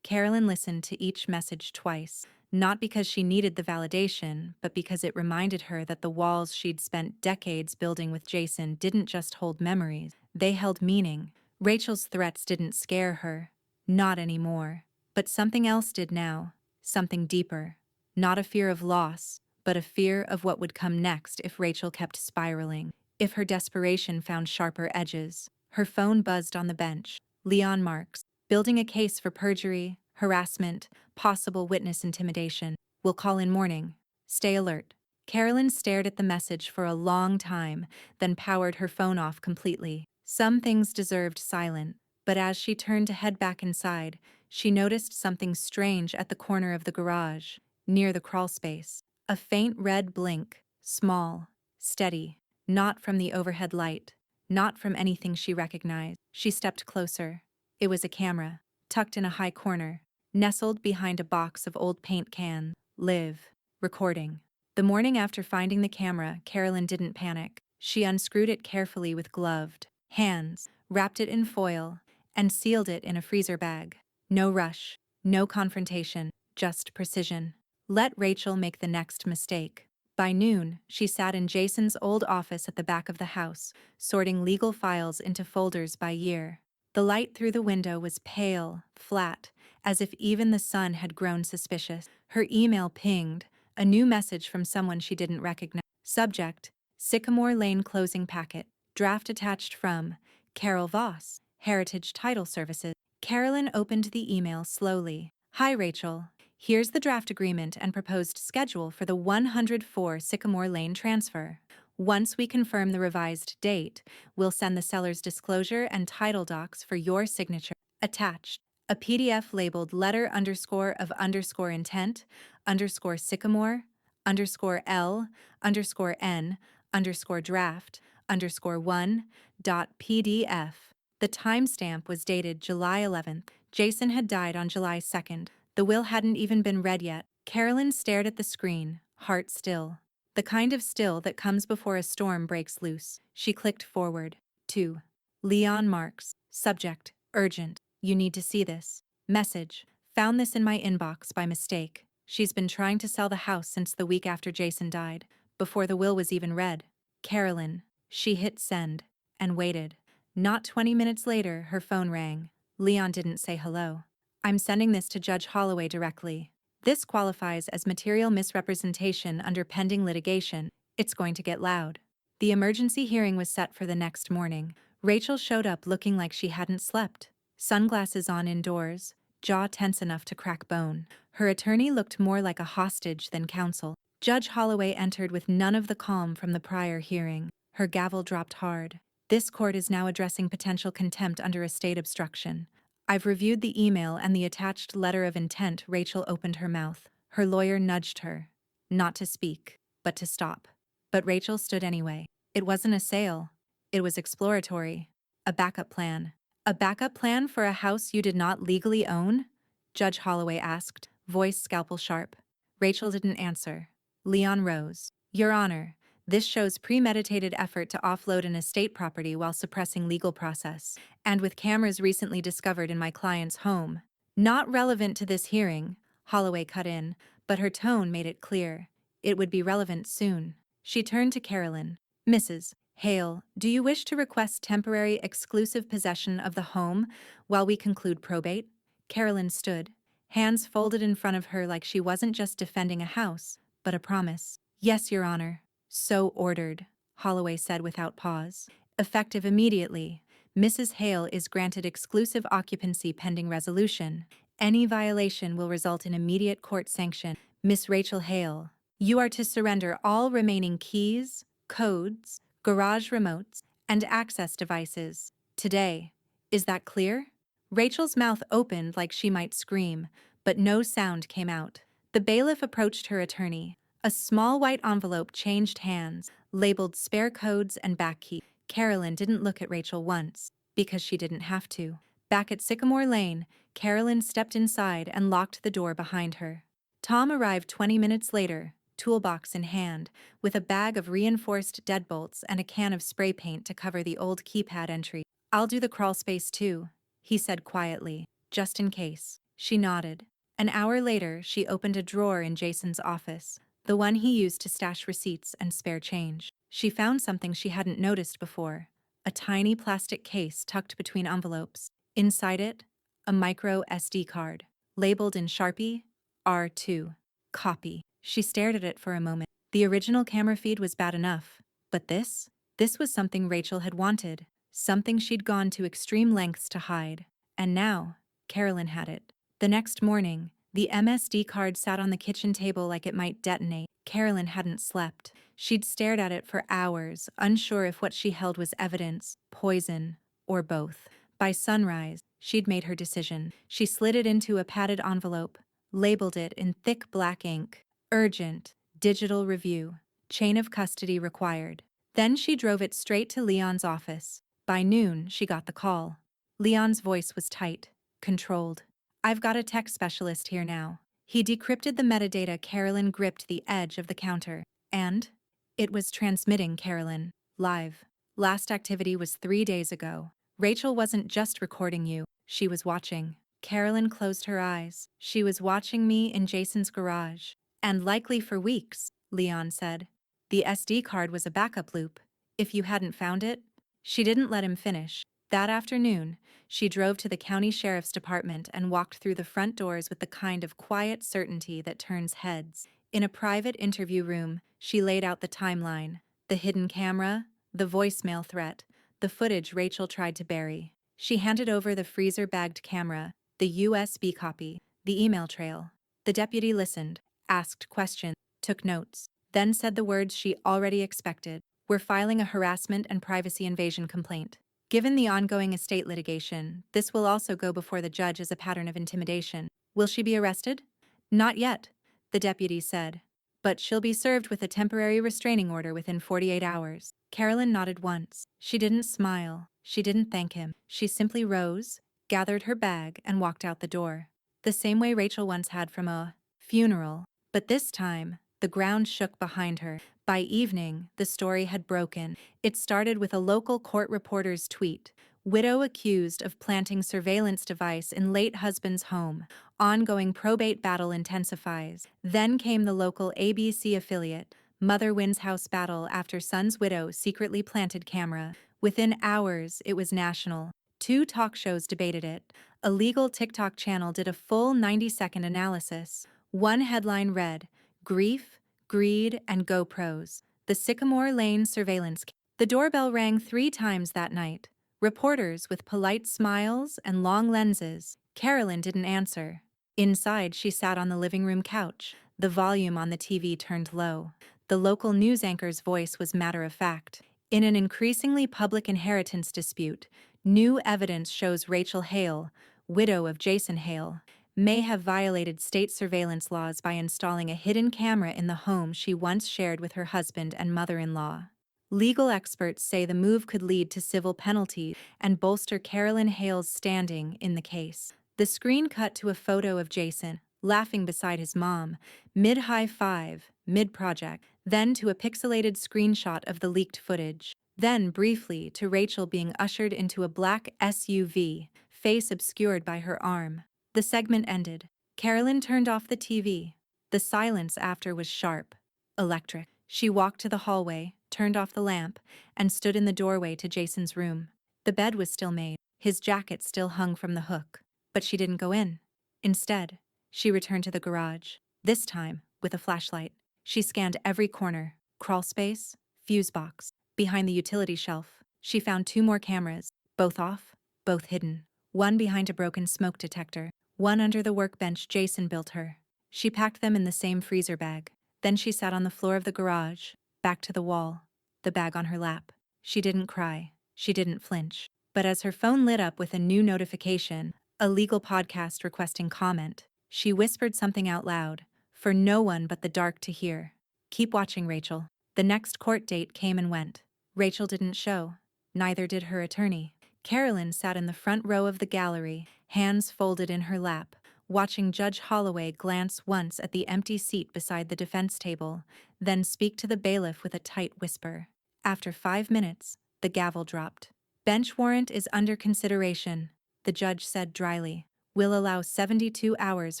Carolyn listened to each message twice, not because she needed the validation, but because it reminded her that the walls she'd spent decades building with Jason didn't just hold memories, they held meaning. Rachel's threats didn't scare her. Not anymore. But something else did now. Something deeper. Not a fear of loss, but a fear of what would come next if Rachel kept spiraling. If her desperation found sharper edges. Her phone buzzed on the bench. Leon Marks. Building a case for perjury, harassment, possible witness intimidation. Will call in morning. Stay alert. Carolyn stared at the message for a long time, then powered her phone off completely. Some things deserved silence, but as she turned to head back inside, she noticed something strange at the corner of the garage, near the crawl space. A faint red blink, small, steady, not from the overhead light, not from anything she recognized. She stepped closer. It was a camera, tucked in a high corner, nestled behind a box of old paint cans. Live. Recording. The morning after finding the camera, Carolyn didn't panic. She unscrewed it carefully with gloved hands, wrapped it in foil, and sealed it in a freezer bag. No rush, no confrontation, just precision. Let Rachel make the next mistake. By noon, she sat in Jason's old office at the back of the house, sorting legal files into folders by year. The light through the window was pale, flat, as if even the sun had grown suspicious. Her email pinged, a new message from someone she didn't recognize. Subject: Sycamore Lane closing packet. Draft attached from Carol Voss, Heritage Title Services. Carolyn opened the email slowly. Hi Rachel. Here's the draft agreement and proposed schedule for the 104 Sycamore Lane transfer. Once we confirm the revised date, we'll send the seller's disclosure and title docs for your signature. Attached, a PDF labeled letter underscore of underscore intent, underscore sycamore, underscore L, underscore N, underscore draft, underscore 1, dot PDF. The timestamp was dated July 11th. Jason had died on July 2nd. The will hadn't even been read yet. Carolyn stared at the screen, heart still. The kind of still that comes before a storm breaks loose. She clicked forward. 2. Leon Marks. Subject: urgent. You need to see this. Message: found this in my inbox by mistake. She's been trying to sell the house since the week after Jason died, before the will was even read. Carolyn. She hit send and waited. Not 20 minutes later, her phone rang. Leon didn't say hello. I'm sending this to Judge Holloway directly. This qualifies as material misrepresentation under pending litigation. It's going to get loud. The emergency hearing was set for the next morning. Rachel showed up looking like she hadn't slept. Sunglasses on indoors, jaw tense enough to crack bone. Her attorney looked more like a hostage than counsel. Judge Holloway entered with none of the calm from the prior hearing. Her gavel dropped hard. This court is now addressing potential contempt under estate obstruction. I've reviewed the email and the attached letter of intent. Rachel opened her mouth. Her lawyer nudged her. Not to speak, but to stop. But Rachel stood anyway. It wasn't a sale. It was exploratory. A backup plan. A backup plan for a house you did not legally own? Judge Holloway asked, voice scalpel sharp. Rachel didn't answer. Leon rose. Your Honor, this shows premeditated effort to offload an estate property while suppressing legal process, and with cameras recently discovered in my client's home. Not relevant to this hearing, Holloway cut in, but her tone made it clear. It would be relevant soon. She turned to Carolyn. Mrs. Hale, do you wish to request temporary exclusive possession of the home while we conclude probate? Carolyn stood, hands folded in front of her like she wasn't just defending a house, but a promise. Yes, Your Honor. So ordered, Holloway said without pause. Effective immediately, Mrs. Hale is granted exclusive occupancy pending resolution. Any violation will result in immediate court sanction. Miss Rachel Hale, you are to surrender all remaining keys, codes, garage remotes, and access devices. Today. Is that clear? Rachel's mouth opened like she might scream, but no sound came out. The bailiff approached her attorney. A small white envelope changed hands, labeled spare codes and back key. Carolyn didn't look at Rachel once, because she didn't have to. Back at Sycamore Lane, Carolyn stepped inside and locked the door behind her. Tom arrived 20 minutes later, toolbox in hand, with a bag of reinforced deadbolts and a can of spray paint to cover the old keypad entry. "I'll do the crawl space too," he said quietly, "just in case." She nodded. An hour later, she opened a drawer in Jason's office, the one he used to stash receipts and spare change. She found something she hadn't noticed before: a tiny plastic case tucked between envelopes. Inside it, a micro SD card, labeled in Sharpie, R2. Copy. She stared at it for a moment. The original camera feed was bad enough, but this? This was something Rachel had wanted, something she'd gone to extreme lengths to hide. And now, Carolyn had it. The next morning, the MSD card sat on the kitchen table like it might detonate. Carolyn hadn't slept. She'd stared at it for hours, unsure if what she held was evidence, poison, or both. By sunrise, she'd made her decision. She slid it into a padded envelope, labeled it in thick black ink: urgent, digital review, chain of custody required. Then she drove it straight to Leon's office. By noon, she got the call. Leon's voice was tight, controlled. "I've got a tech specialist here now." He decrypted the metadata. Carolyn gripped the edge of the counter. And it was transmitting. Carolyn, live. Last activity was 3 days ago. Rachel wasn't just recording you, she was watching. Carolyn closed her eyes. "She was watching me in Jason's garage. And likely for weeks," Leon said. "The SD card was a backup loop. If you hadn't found it." She didn't let him finish. That afternoon, she drove to the county sheriff's department and walked through the front doors with the kind of quiet certainty that turns heads. In a private interview room, she laid out the timeline: the hidden camera, the voicemail threat, the footage Rachel tried to bury. She handed over the freezer-bagged camera, the USB copy, the email trail. The deputy listened, asked questions, took notes, then said the words she already expected: "We're filing a harassment and privacy invasion complaint. Given the ongoing estate litigation, this will also go before the judge as a pattern of intimidation." "Will she be arrested?" "Not yet," the deputy said. "But she'll be served with a temporary restraining order within 48 hours. Carolyn nodded once. She didn't smile. She didn't thank him. She simply rose, gathered her bag, and walked out the door. The same way Rachel once had from a funeral. But this time, the ground shook behind her. By evening, the story had broken. It started with a local court reporter's tweet: "Widow accused of planting surveillance device in late husband's home. Ongoing probate battle intensifies." Then came the local ABC affiliate: "Mother wins house battle after son's widow secretly planted camera." Within hours, it was national. 2 talk shows debated it. A legal TikTok channel did a full 90-second analysis. One headline read, "Grief, Greed, and GoPros: the Sycamore Lane surveillance." The doorbell rang 3 times that night. Reporters with polite smiles and long lenses. Carolyn didn't answer. Inside, she sat on the living room couch, the volume on the TV turned low. The local news anchor's voice was matter-of-fact. "In an increasingly public inheritance dispute, new evidence shows Rachel Hale, widow of Jason Hale, may have violated state surveillance laws by installing a hidden camera in the home she once shared with her husband and mother-in-law." Legal experts say the move could lead to civil penalties and bolster Carolyn Hale's standing in the case. The screen cut to a photo of Jason, laughing beside his mom, mid-high five, mid-project, then to a pixelated screenshot of the leaked footage. Then, briefly, to Rachel being ushered into a black SUV, face obscured by her arm. The segment ended. Carolyn turned off the TV. The silence after was sharp, electric. She walked to the hallway, turned off the lamp, and stood in the doorway to Jason's room. The bed was still made, his jacket still hung from the hook. But she didn't go in. Instead, she returned to the garage, this time with a flashlight. She scanned every corner: crawl space, fuse box. Behind the utility shelf, she found 2 more cameras, both off, both hidden. One behind a broken smoke detector, one under the workbench Jason built her. She packed them in the same freezer bag. Then she sat on the floor of the garage, back to the wall, the bag on her lap. She didn't cry. She didn't flinch. But as her phone lit up with a new notification, A legal podcast requesting comment. She whispered something out loud, for no one but the dark to hear. Keep watching, Rachel. The next court date came and went. Rachel didn't show. Neither did her attorney. Carolyn sat in the front row of the gallery, hands folded in her lap, watching Judge Holloway glance once at the empty seat beside the defense table, then speak to the bailiff with a tight whisper. After 5 minutes, the gavel dropped. Bench warrant is under consideration, the judge said dryly. We'll allow 72 hours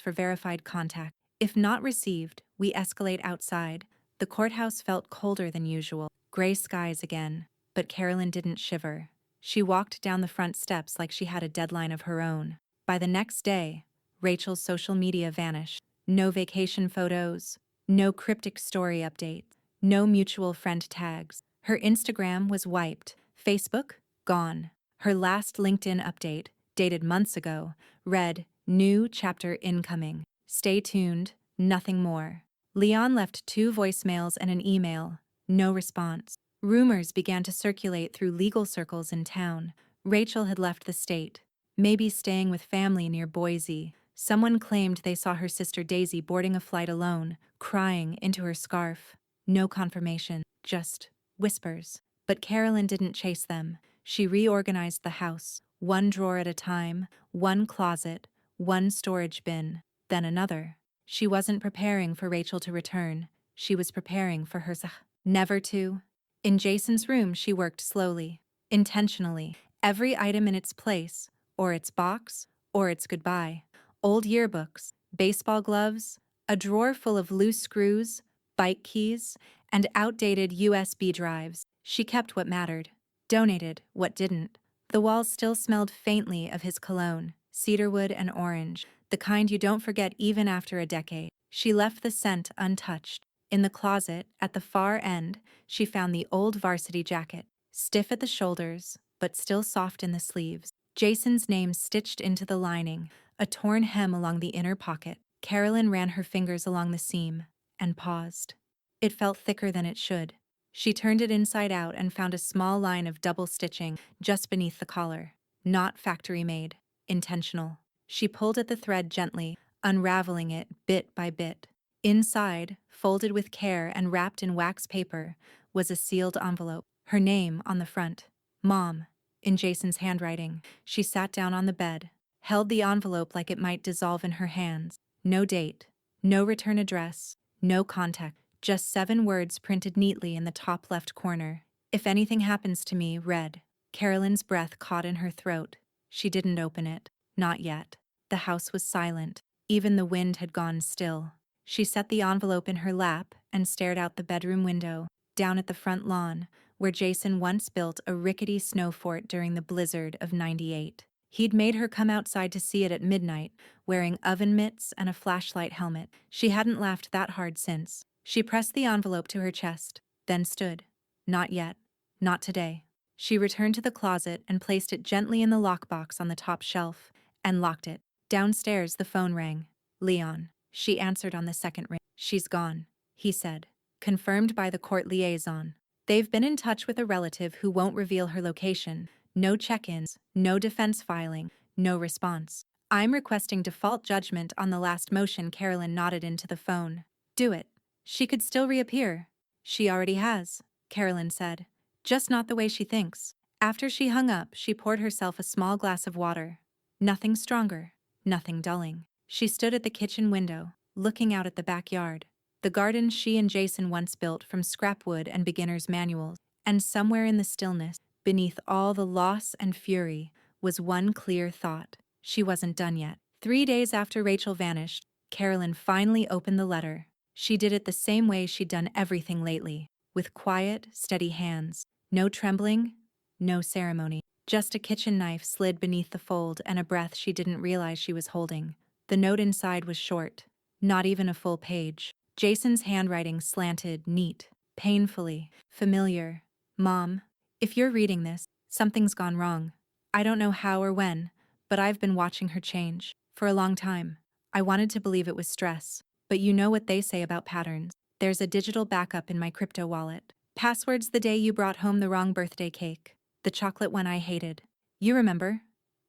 for verified contact. If not received, we escalate outside. The courthouse felt colder than usual. Gray skies again. But Carolyn didn't shiver. She walked down the front steps like she had a deadline of her own. By the next day, Rachel's social media vanished. No vacation photos, no cryptic story updates, no mutual friend tags. Her Instagram was wiped. Facebook, gone. Her last LinkedIn update, dated months ago, read, "New chapter incoming. Stay tuned, nothing more." Leon left 2 voicemails and an email. No response. Rumors began to circulate through legal circles in town. Rachel had left the state, maybe staying with family near Boise. Someone claimed they saw her sister Daisy boarding a flight alone, crying into her scarf. No confirmation, just whispers. But Carolyn didn't chase them. She reorganized the house, one drawer at a time, one closet, one storage bin, then another. She wasn't preparing for Rachel to return. She was preparing for her never to. In Jason's room, she worked slowly, intentionally, every item in its place, or its box, or its goodbye. Old yearbooks, baseball gloves, a drawer full of loose screws, bike keys, and outdated USB drives. She kept what mattered, donated what didn't. The walls still smelled faintly of his cologne, cedarwood and orange, the kind you don't forget even after a decade. She left the scent untouched. In the closet, at the far end, she found the old varsity jacket, stiff at the shoulders, but still soft in the sleeves. Jason's name stitched into the lining, a torn hem along the inner pocket. Carolyn ran her fingers along the seam and paused. It felt thicker than it should. She turned it inside out and found a small line of double stitching just beneath the collar. Not factory-made, intentional. She pulled at the thread gently, unraveling it bit by bit. Inside, folded with care and wrapped in wax paper, was a sealed envelope, her name on the front. Mom, in Jason's handwriting. She sat down on the bed, held the envelope like it might dissolve in her hands. No date, no return address, no contact, just 7 words printed neatly in the top left corner. If anything happens to me, read. Carolyn's breath caught in her throat. She didn't open it. Not yet. The house was silent. Even the wind had gone still. She set the envelope in her lap and stared out the bedroom window, down at the front lawn, where Jason once built a rickety snow fort during the blizzard of '98. He'd made her come outside to see it at midnight, wearing oven mitts and a flashlight helmet. She hadn't laughed that hard since. She pressed the envelope to her chest, then stood. Not yet. Not today. She returned to the closet and placed it gently in the lockbox on the top shelf, and locked it. Downstairs, the phone rang. Leon. She answered on the second ring. She's gone, he said, confirmed by the court liaison. They've been in touch with a relative who won't reveal her location. No check-ins, no defense filing, no response. I'm requesting default judgment on the last motion. Carolyn nodded into the phone. Do it. She could still reappear. She already has, Carolyn said. Just not the way she thinks. After she hung up, she poured herself a small glass of water. Nothing stronger, nothing dulling. She stood at the kitchen window, looking out at the backyard. The garden she and Jason once built from scrap wood and beginner's manuals. And somewhere in the stillness, beneath all the loss and fury, was one clear thought. She wasn't done yet. 3 days after Rachel vanished, Carolyn finally opened the letter. She did it the same way she'd done everything lately, with quiet, steady hands. No trembling, no ceremony. Just a kitchen knife slid beneath the fold and a breath she didn't realize she was holding. The note inside was short, not even a full page. Jason's handwriting slanted, neat, painfully familiar. Mom, if you're reading this, something's gone wrong. I don't know how or when, but I've been watching her change. For a long time. I wanted to believe it was stress, but you know what they say about patterns. There's a digital backup in my crypto wallet. Passwords the day you brought home the wrong birthday cake. The chocolate one I hated. You remember?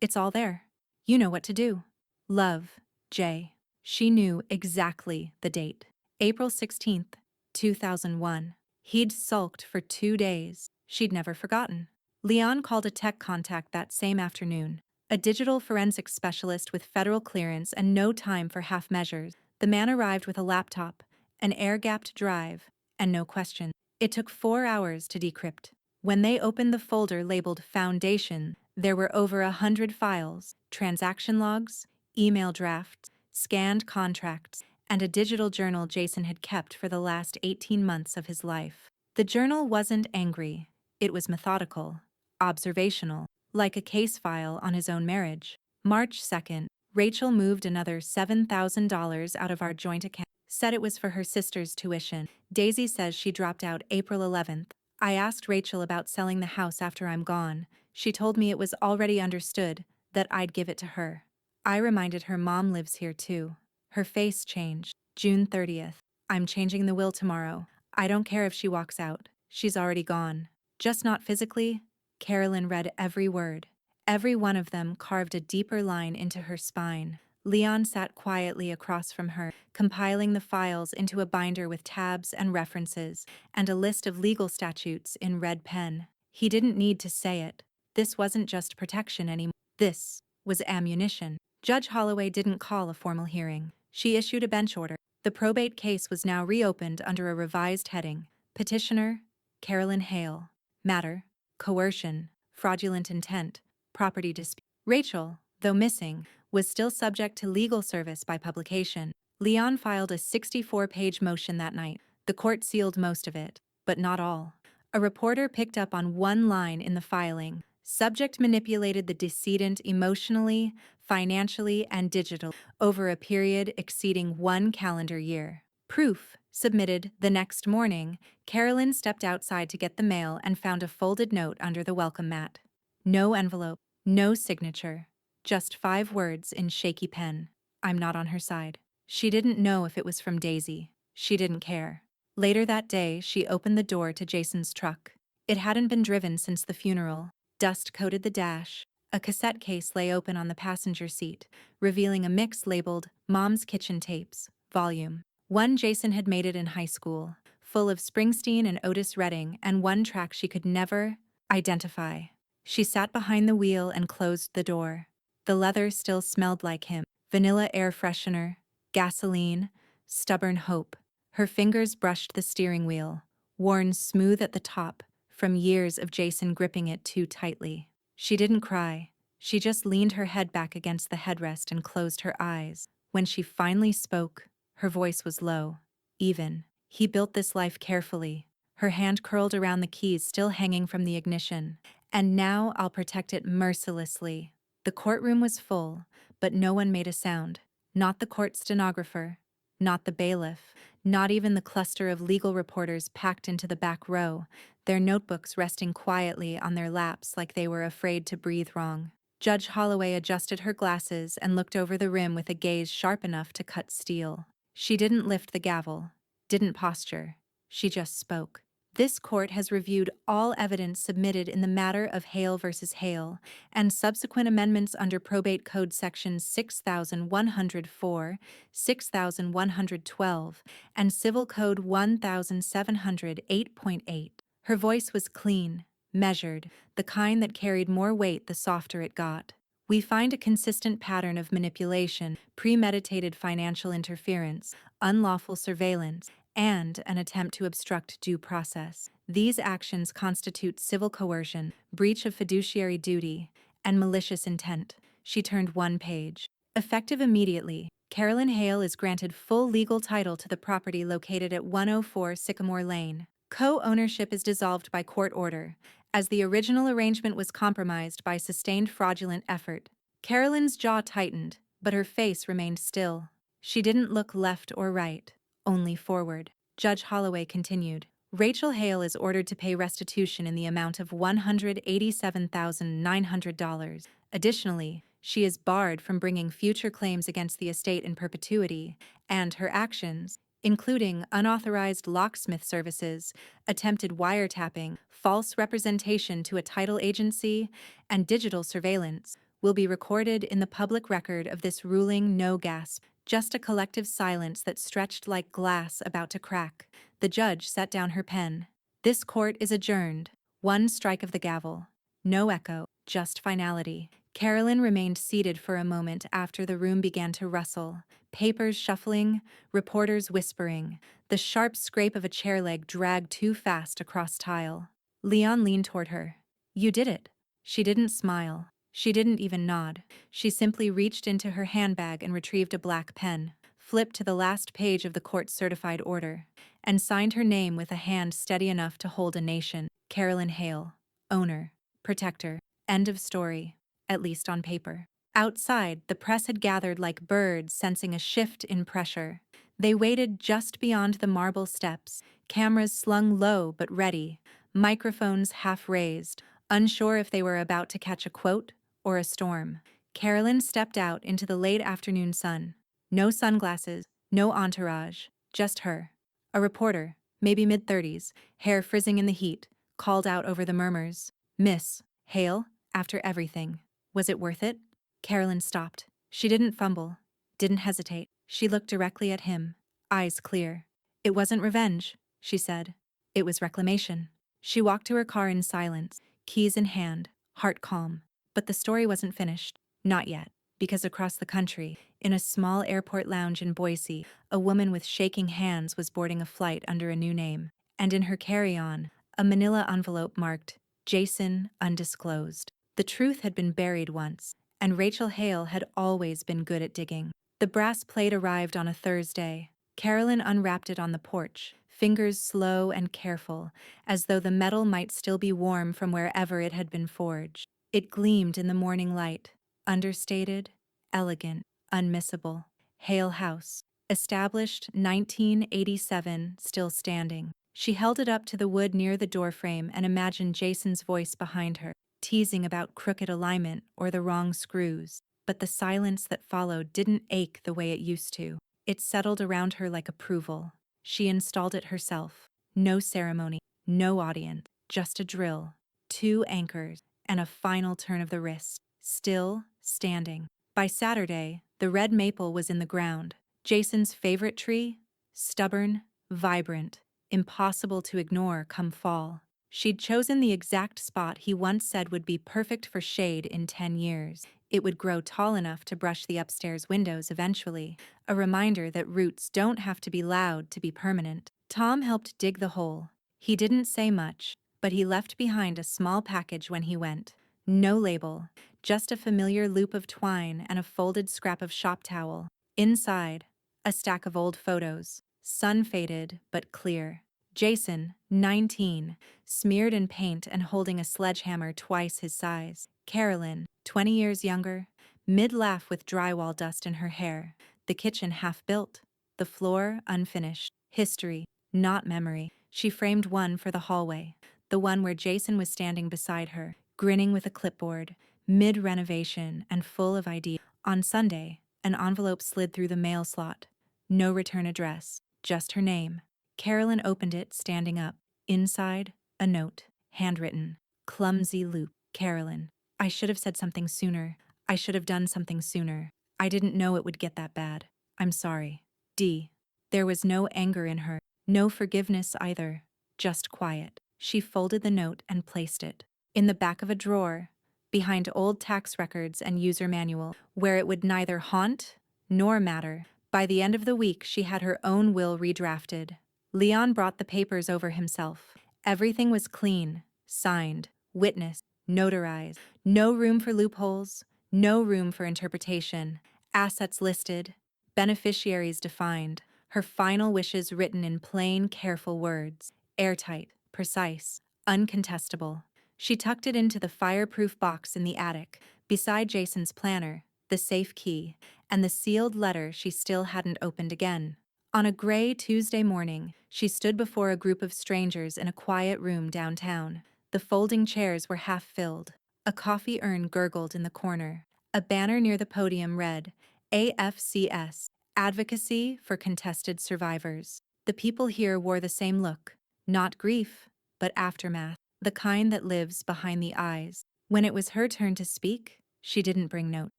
It's all there. You know what to do. Love, Jay. She knew exactly the date. April 16th, 2001. He'd sulked for 2 days. She'd never forgotten. Leon called a tech contact that same afternoon. A digital forensics specialist with federal clearance and no time for half measures. The man arrived with a laptop, an air-gapped drive, and no question. It took 4 hours to decrypt. When they opened the folder labeled Foundation, there were over 100 files, transaction logs, email drafts, scanned contracts, and a digital journal Jason had kept for the last 18 months of his life. The journal wasn't angry. It was methodical, observational, like a case file on his own marriage. March 2nd, Rachel moved another $7,000 out of our joint account. Said it was for her sister's tuition. Daisy says she dropped out April 11th. I asked Rachel about selling the house after I'm gone. She told me it was already understood that I'd give it to her. I reminded her mom lives here too. Her face changed. June 30th. I'm changing the will tomorrow. I don't care if she walks out. She's already gone. Just not physically. Carolyn read every word. Every one of them carved a deeper line into her spine. Leon sat quietly across from her, compiling the files into a binder with tabs and references, and a list of legal statutes in red pen. He didn't need to say it. This wasn't just protection anymore. This was ammunition. Judge Holloway didn't call a formal hearing. She issued a bench order. The probate case was now reopened under a revised heading. Petitioner, Carolyn Hale. Matter, coercion, fraudulent intent, property dispute. Rachel, though missing, was still subject to legal service by publication. Leon filed a 64-page motion that night. The court sealed most of it, but not all. A reporter picked up on one line in the filing. Subject manipulated the decedent emotionally, financially, and digitally over a period exceeding 1 calendar year. Proof submitted the next morning. Carolyn stepped outside to get the mail and found a folded note under the welcome mat. No envelope, no signature, just 5 words in shaky pen. I'm not on her side. She didn't know if it was from Daisy. She didn't care. Later that day, she opened the door to Jason's truck. It hadn't been driven since the funeral. Dust coated the dash. A cassette case lay open on the passenger seat, revealing a mix labeled Mom's Kitchen Tapes, Volume 1. Jason had made it in high school, full of Springsteen and Otis Redding, and one track she could never identify. She sat behind the wheel and closed the door. The leather still smelled like him. Vanilla air freshener, gasoline, stubborn hope. Her fingers brushed the steering wheel, worn smooth at the top from years of Jason gripping it too tightly. She didn't cry. She just leaned her head back against the headrest and closed her eyes. When she finally spoke, her voice was low, even. He built this life carefully. Her hand curled around the keys still hanging from the ignition. And now I'll protect it mercilessly. The courtroom was full, but no one made a sound. Not the court stenographer, not the bailiff, not even the cluster of legal reporters packed into the back row, their notebooks resting quietly on their laps like they were afraid to breathe wrong. Judge Holloway adjusted her glasses and looked over the rim with a gaze sharp enough to cut steel. She didn't lift the gavel, didn't posture. She just spoke. This court has reviewed all evidence submitted in the matter of Hale versus Hale and subsequent amendments under Probate Code Sections 6104, 6112, and Civil Code 1708.8. Her voice was clean, measured, the kind that carried more weight the softer it got. We find a consistent pattern of manipulation, premeditated financial interference, unlawful surveillance, and an attempt to obstruct due process. These actions constitute civil coercion, breach of fiduciary duty, and malicious intent. She turned one page. Effective immediately, Carolyn Hale is granted full legal title to the property located at 104 Sycamore Lane. Co-ownership is dissolved by court order, as the original arrangement was compromised by sustained fraudulent effort. Carolyn's jaw tightened, but her face remained still. She didn't look left or right, only forward. Judge Holloway continued. Rachel Hale is ordered to pay restitution in the amount of $187,900. Additionally, she is barred from bringing future claims against the estate in perpetuity, and her actions, including unauthorized locksmith services, attempted wiretapping, false representation to a title agency, and digital surveillance, will be recorded in the public record of this ruling. No gasp, just a collective silence that stretched like glass about to crack. The judge set down her pen. This court is adjourned. One strike of the gavel. No echo, just finality. Carolyn remained seated for a moment after the room began to rustle. Papers shuffling, reporters whispering. The sharp scrape of a chair leg dragged too fast across tile. Leon leaned toward her. You did it. She didn't smile. She didn't even nod. She simply reached into her handbag and retrieved a black pen, flipped to the last page of the court-certified order, and signed her name with a hand steady enough to hold a nation. Carolyn Hale. Owner. Protector. End of story. At least on paper. Outside, the press had gathered like birds, sensing a shift in pressure. They waited just beyond the marble steps, cameras slung low but ready, microphones half raised, unsure if they were about to catch a quote or a storm. Carolyn stepped out into the late afternoon sun. No sunglasses, no entourage, just her. A reporter, maybe mid-30s, hair frizzing in the heat, called out over the murmurs. Miss Hale, after everything, was it worth it? Carolyn stopped. She didn't fumble, didn't hesitate. She looked directly at him, eyes clear. It wasn't revenge, she said. It was reclamation. She walked to her car in silence, keys in hand, heart calm. But the story wasn't finished. Not yet. Because across the country, in a small airport lounge in Boise, a woman with shaking hands was boarding a flight under a new name. And in her carry-on, a manila envelope marked, Jason Undisclosed. The truth had been buried once, and Rachel Hale had always been good at digging. The brass plate arrived on a Thursday. Carolyn unwrapped it on the porch, fingers slow and careful, as though the metal might still be warm from wherever it had been forged. It gleamed in the morning light, understated, elegant, unmissable. Hale House. Established 1987, still standing. She held it up to the wood near the doorframe and imagined Jason's voice behind her, teasing about crooked alignment or the wrong screws. But the silence that followed didn't ache the way it used to. It settled around her like approval. She installed it herself. No ceremony, no audience, just a drill, 2 anchors, and a final turn of the wrist. Still standing. By Saturday, the red maple was in the ground. Jason's favorite tree? Stubborn, vibrant, impossible to ignore come fall. She'd chosen the exact spot he once said would be perfect for shade in 10 years. It would grow tall enough to brush the upstairs windows eventually, a reminder that roots don't have to be loud to be permanent. Tom helped dig the hole. He didn't say much, but he left behind a small package when he went. No label, just a familiar loop of twine and a folded scrap of shop towel. Inside, a stack of old photos, sun-faded but clear. Jason, 19, smeared in paint and holding a sledgehammer twice his size. Carolyn, 20 years younger, mid-laugh with drywall dust in her hair. The kitchen half-built, the floor unfinished. History, not memory. She framed one for the hallway, the one where Jason was standing beside her, grinning with a clipboard, mid-renovation and full of ideas. On Sunday, an envelope slid through the mail slot. No return address, just her name. Carolyn opened it, standing up. Inside, a note, handwritten. Clumsy loop. Carolyn. I should have said something sooner. I should have done something sooner. I didn't know it would get that bad. I'm sorry. D. There was no anger in her. No forgiveness either. Just quiet. She folded the note and placed it in the back of a drawer, behind old tax records and user manual, where it would neither haunt nor matter. By the end of the week, she had her own will redrafted. Leon brought the papers over himself. Everything was clean, signed, witnessed, notarized. No room for loopholes, no room for interpretation. Assets listed, beneficiaries defined. Her final wishes written in plain, careful words. Airtight, precise, uncontestable. She tucked it into the fireproof box in the attic, beside Jason's planner, the safe key, and the sealed letter she still hadn't opened again. On a gray Tuesday morning, she stood before a group of strangers in a quiet room downtown. The folding chairs were half filled. A coffee urn gurgled in the corner. A banner near the podium read, AFCS, Advocacy for Contested Survivors. The people here wore the same look, not grief, but aftermath, the kind that lives behind the eyes. When it was her turn to speak, She didn't bring notes.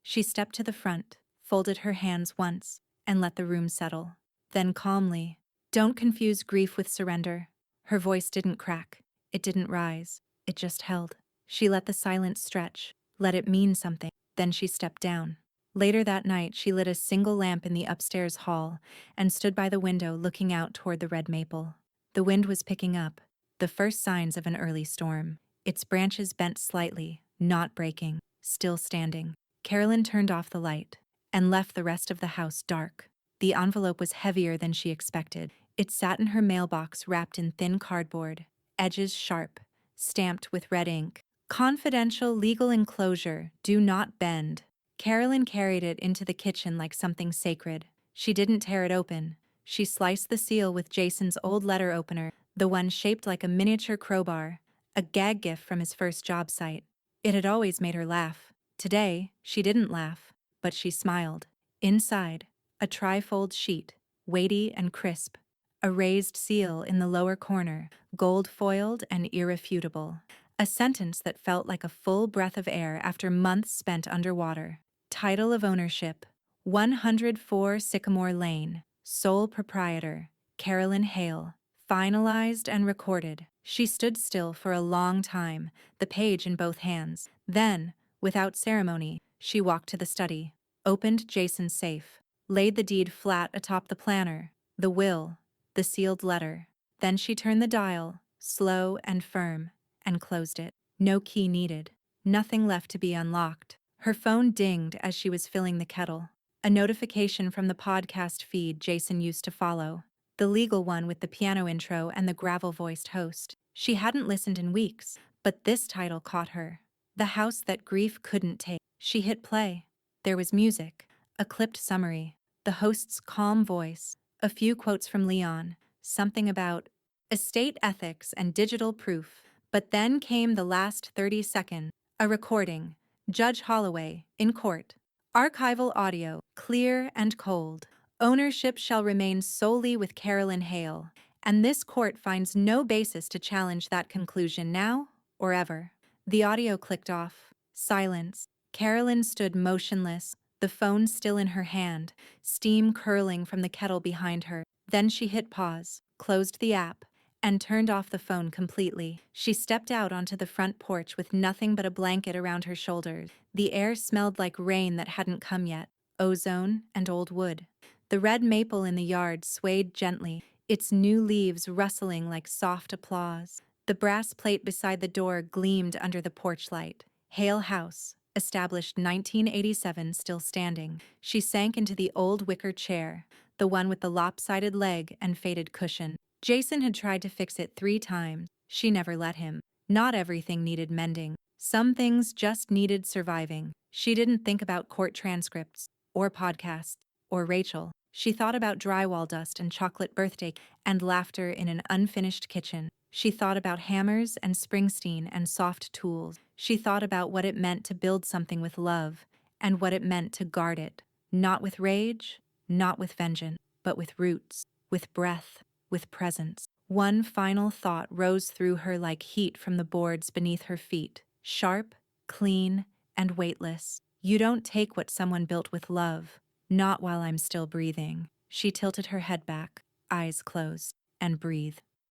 She stepped to the front, folded her hands once, and let the room settle. Then calmly, "Don't confuse grief with surrender." Her voice didn't crack. It didn't rise. It just held. She let the silence stretch, let it mean something. Then she stepped down. Later that night, she lit a single lamp in the upstairs hall and stood by the window looking out toward the red maple. The wind was picking up, the first signs of an early storm. Its branches bent slightly, not breaking, still standing. Carolyn turned off the light and left the rest of the house dark. The envelope was heavier than she expected. It sat in her mailbox wrapped in thin cardboard, edges sharp, stamped with red ink. "Confidential legal enclosure, do not bend." Carolyn carried it into the kitchen like something sacred. She didn't tear it open. She sliced the seal with Jason's old letter opener, the one shaped like a miniature crowbar, a gag gift from his first job site. It had always made her laugh. Today, she didn't laugh, but she smiled. Inside, a trifold sheet, weighty and crisp. A raised seal in the lower corner, gold-foiled and irrefutable. A sentence that felt like a full breath of air after months spent underwater. Title of ownership: 104 Sycamore Lane. Sole proprietor: Carolyn Hale. Finalized and recorded. She stood still for a long time, the page in both hands. Then, without ceremony, she walked to the study, opened Jason's safe, laid the deed flat atop the planner, the will, the sealed letter. Then she turned the dial, slow and firm, and closed it. No key needed. Nothing left to be unlocked. Her phone dinged as she was filling the kettle. A notification from the podcast feed Jason used to follow. The legal one with the piano intro and the gravel-voiced host. She hadn't listened in weeks, but this title caught her. The House That Grief Couldn't Take. She hit play. There was music, a clipped summary, the host's calm voice, a few quotes from Leon, something about estate ethics and digital proof. But then came the last 30 seconds, a recording, Judge Holloway, in court. Archival audio, clear and cold. Ownership shall remain solely with Carolyn Hale, and this court finds no basis to challenge that conclusion now or ever. The audio clicked off. Silence. Carolyn stood motionless, the phone still in her hand, steam curling from the kettle behind her. Then she hit pause, closed the app, and turned off the phone completely. She stepped out onto the front porch with nothing but a blanket around her shoulders. The air smelled like rain that hadn't come yet, ozone and old wood. The red maple in the yard swayed gently, its new leaves rustling like soft applause. The brass plate beside the door gleamed under the porch light. Hale House, established 1987, still standing. She sank into the old wicker chair, the one with the lopsided leg and faded cushion. Jason had tried to fix it 3 times. She never let him. Not everything needed mending. Some things just needed surviving. She didn't think about court transcripts, or podcasts, or Rachel. She thought about drywall dust and chocolate birthday and laughter in an unfinished kitchen. She thought about hammers and Springsteen and soft tools. She thought about what it meant to build something with love, and what it meant to guard it. Not with rage, not with vengeance, but with roots, with breath, with presence. One final thought rose through her like heat from the boards beneath her feet. Sharp, clean, and weightless. You don't take what someone built with love. Not while I'm still breathing. She tilted her head back, eyes closed, and breathed.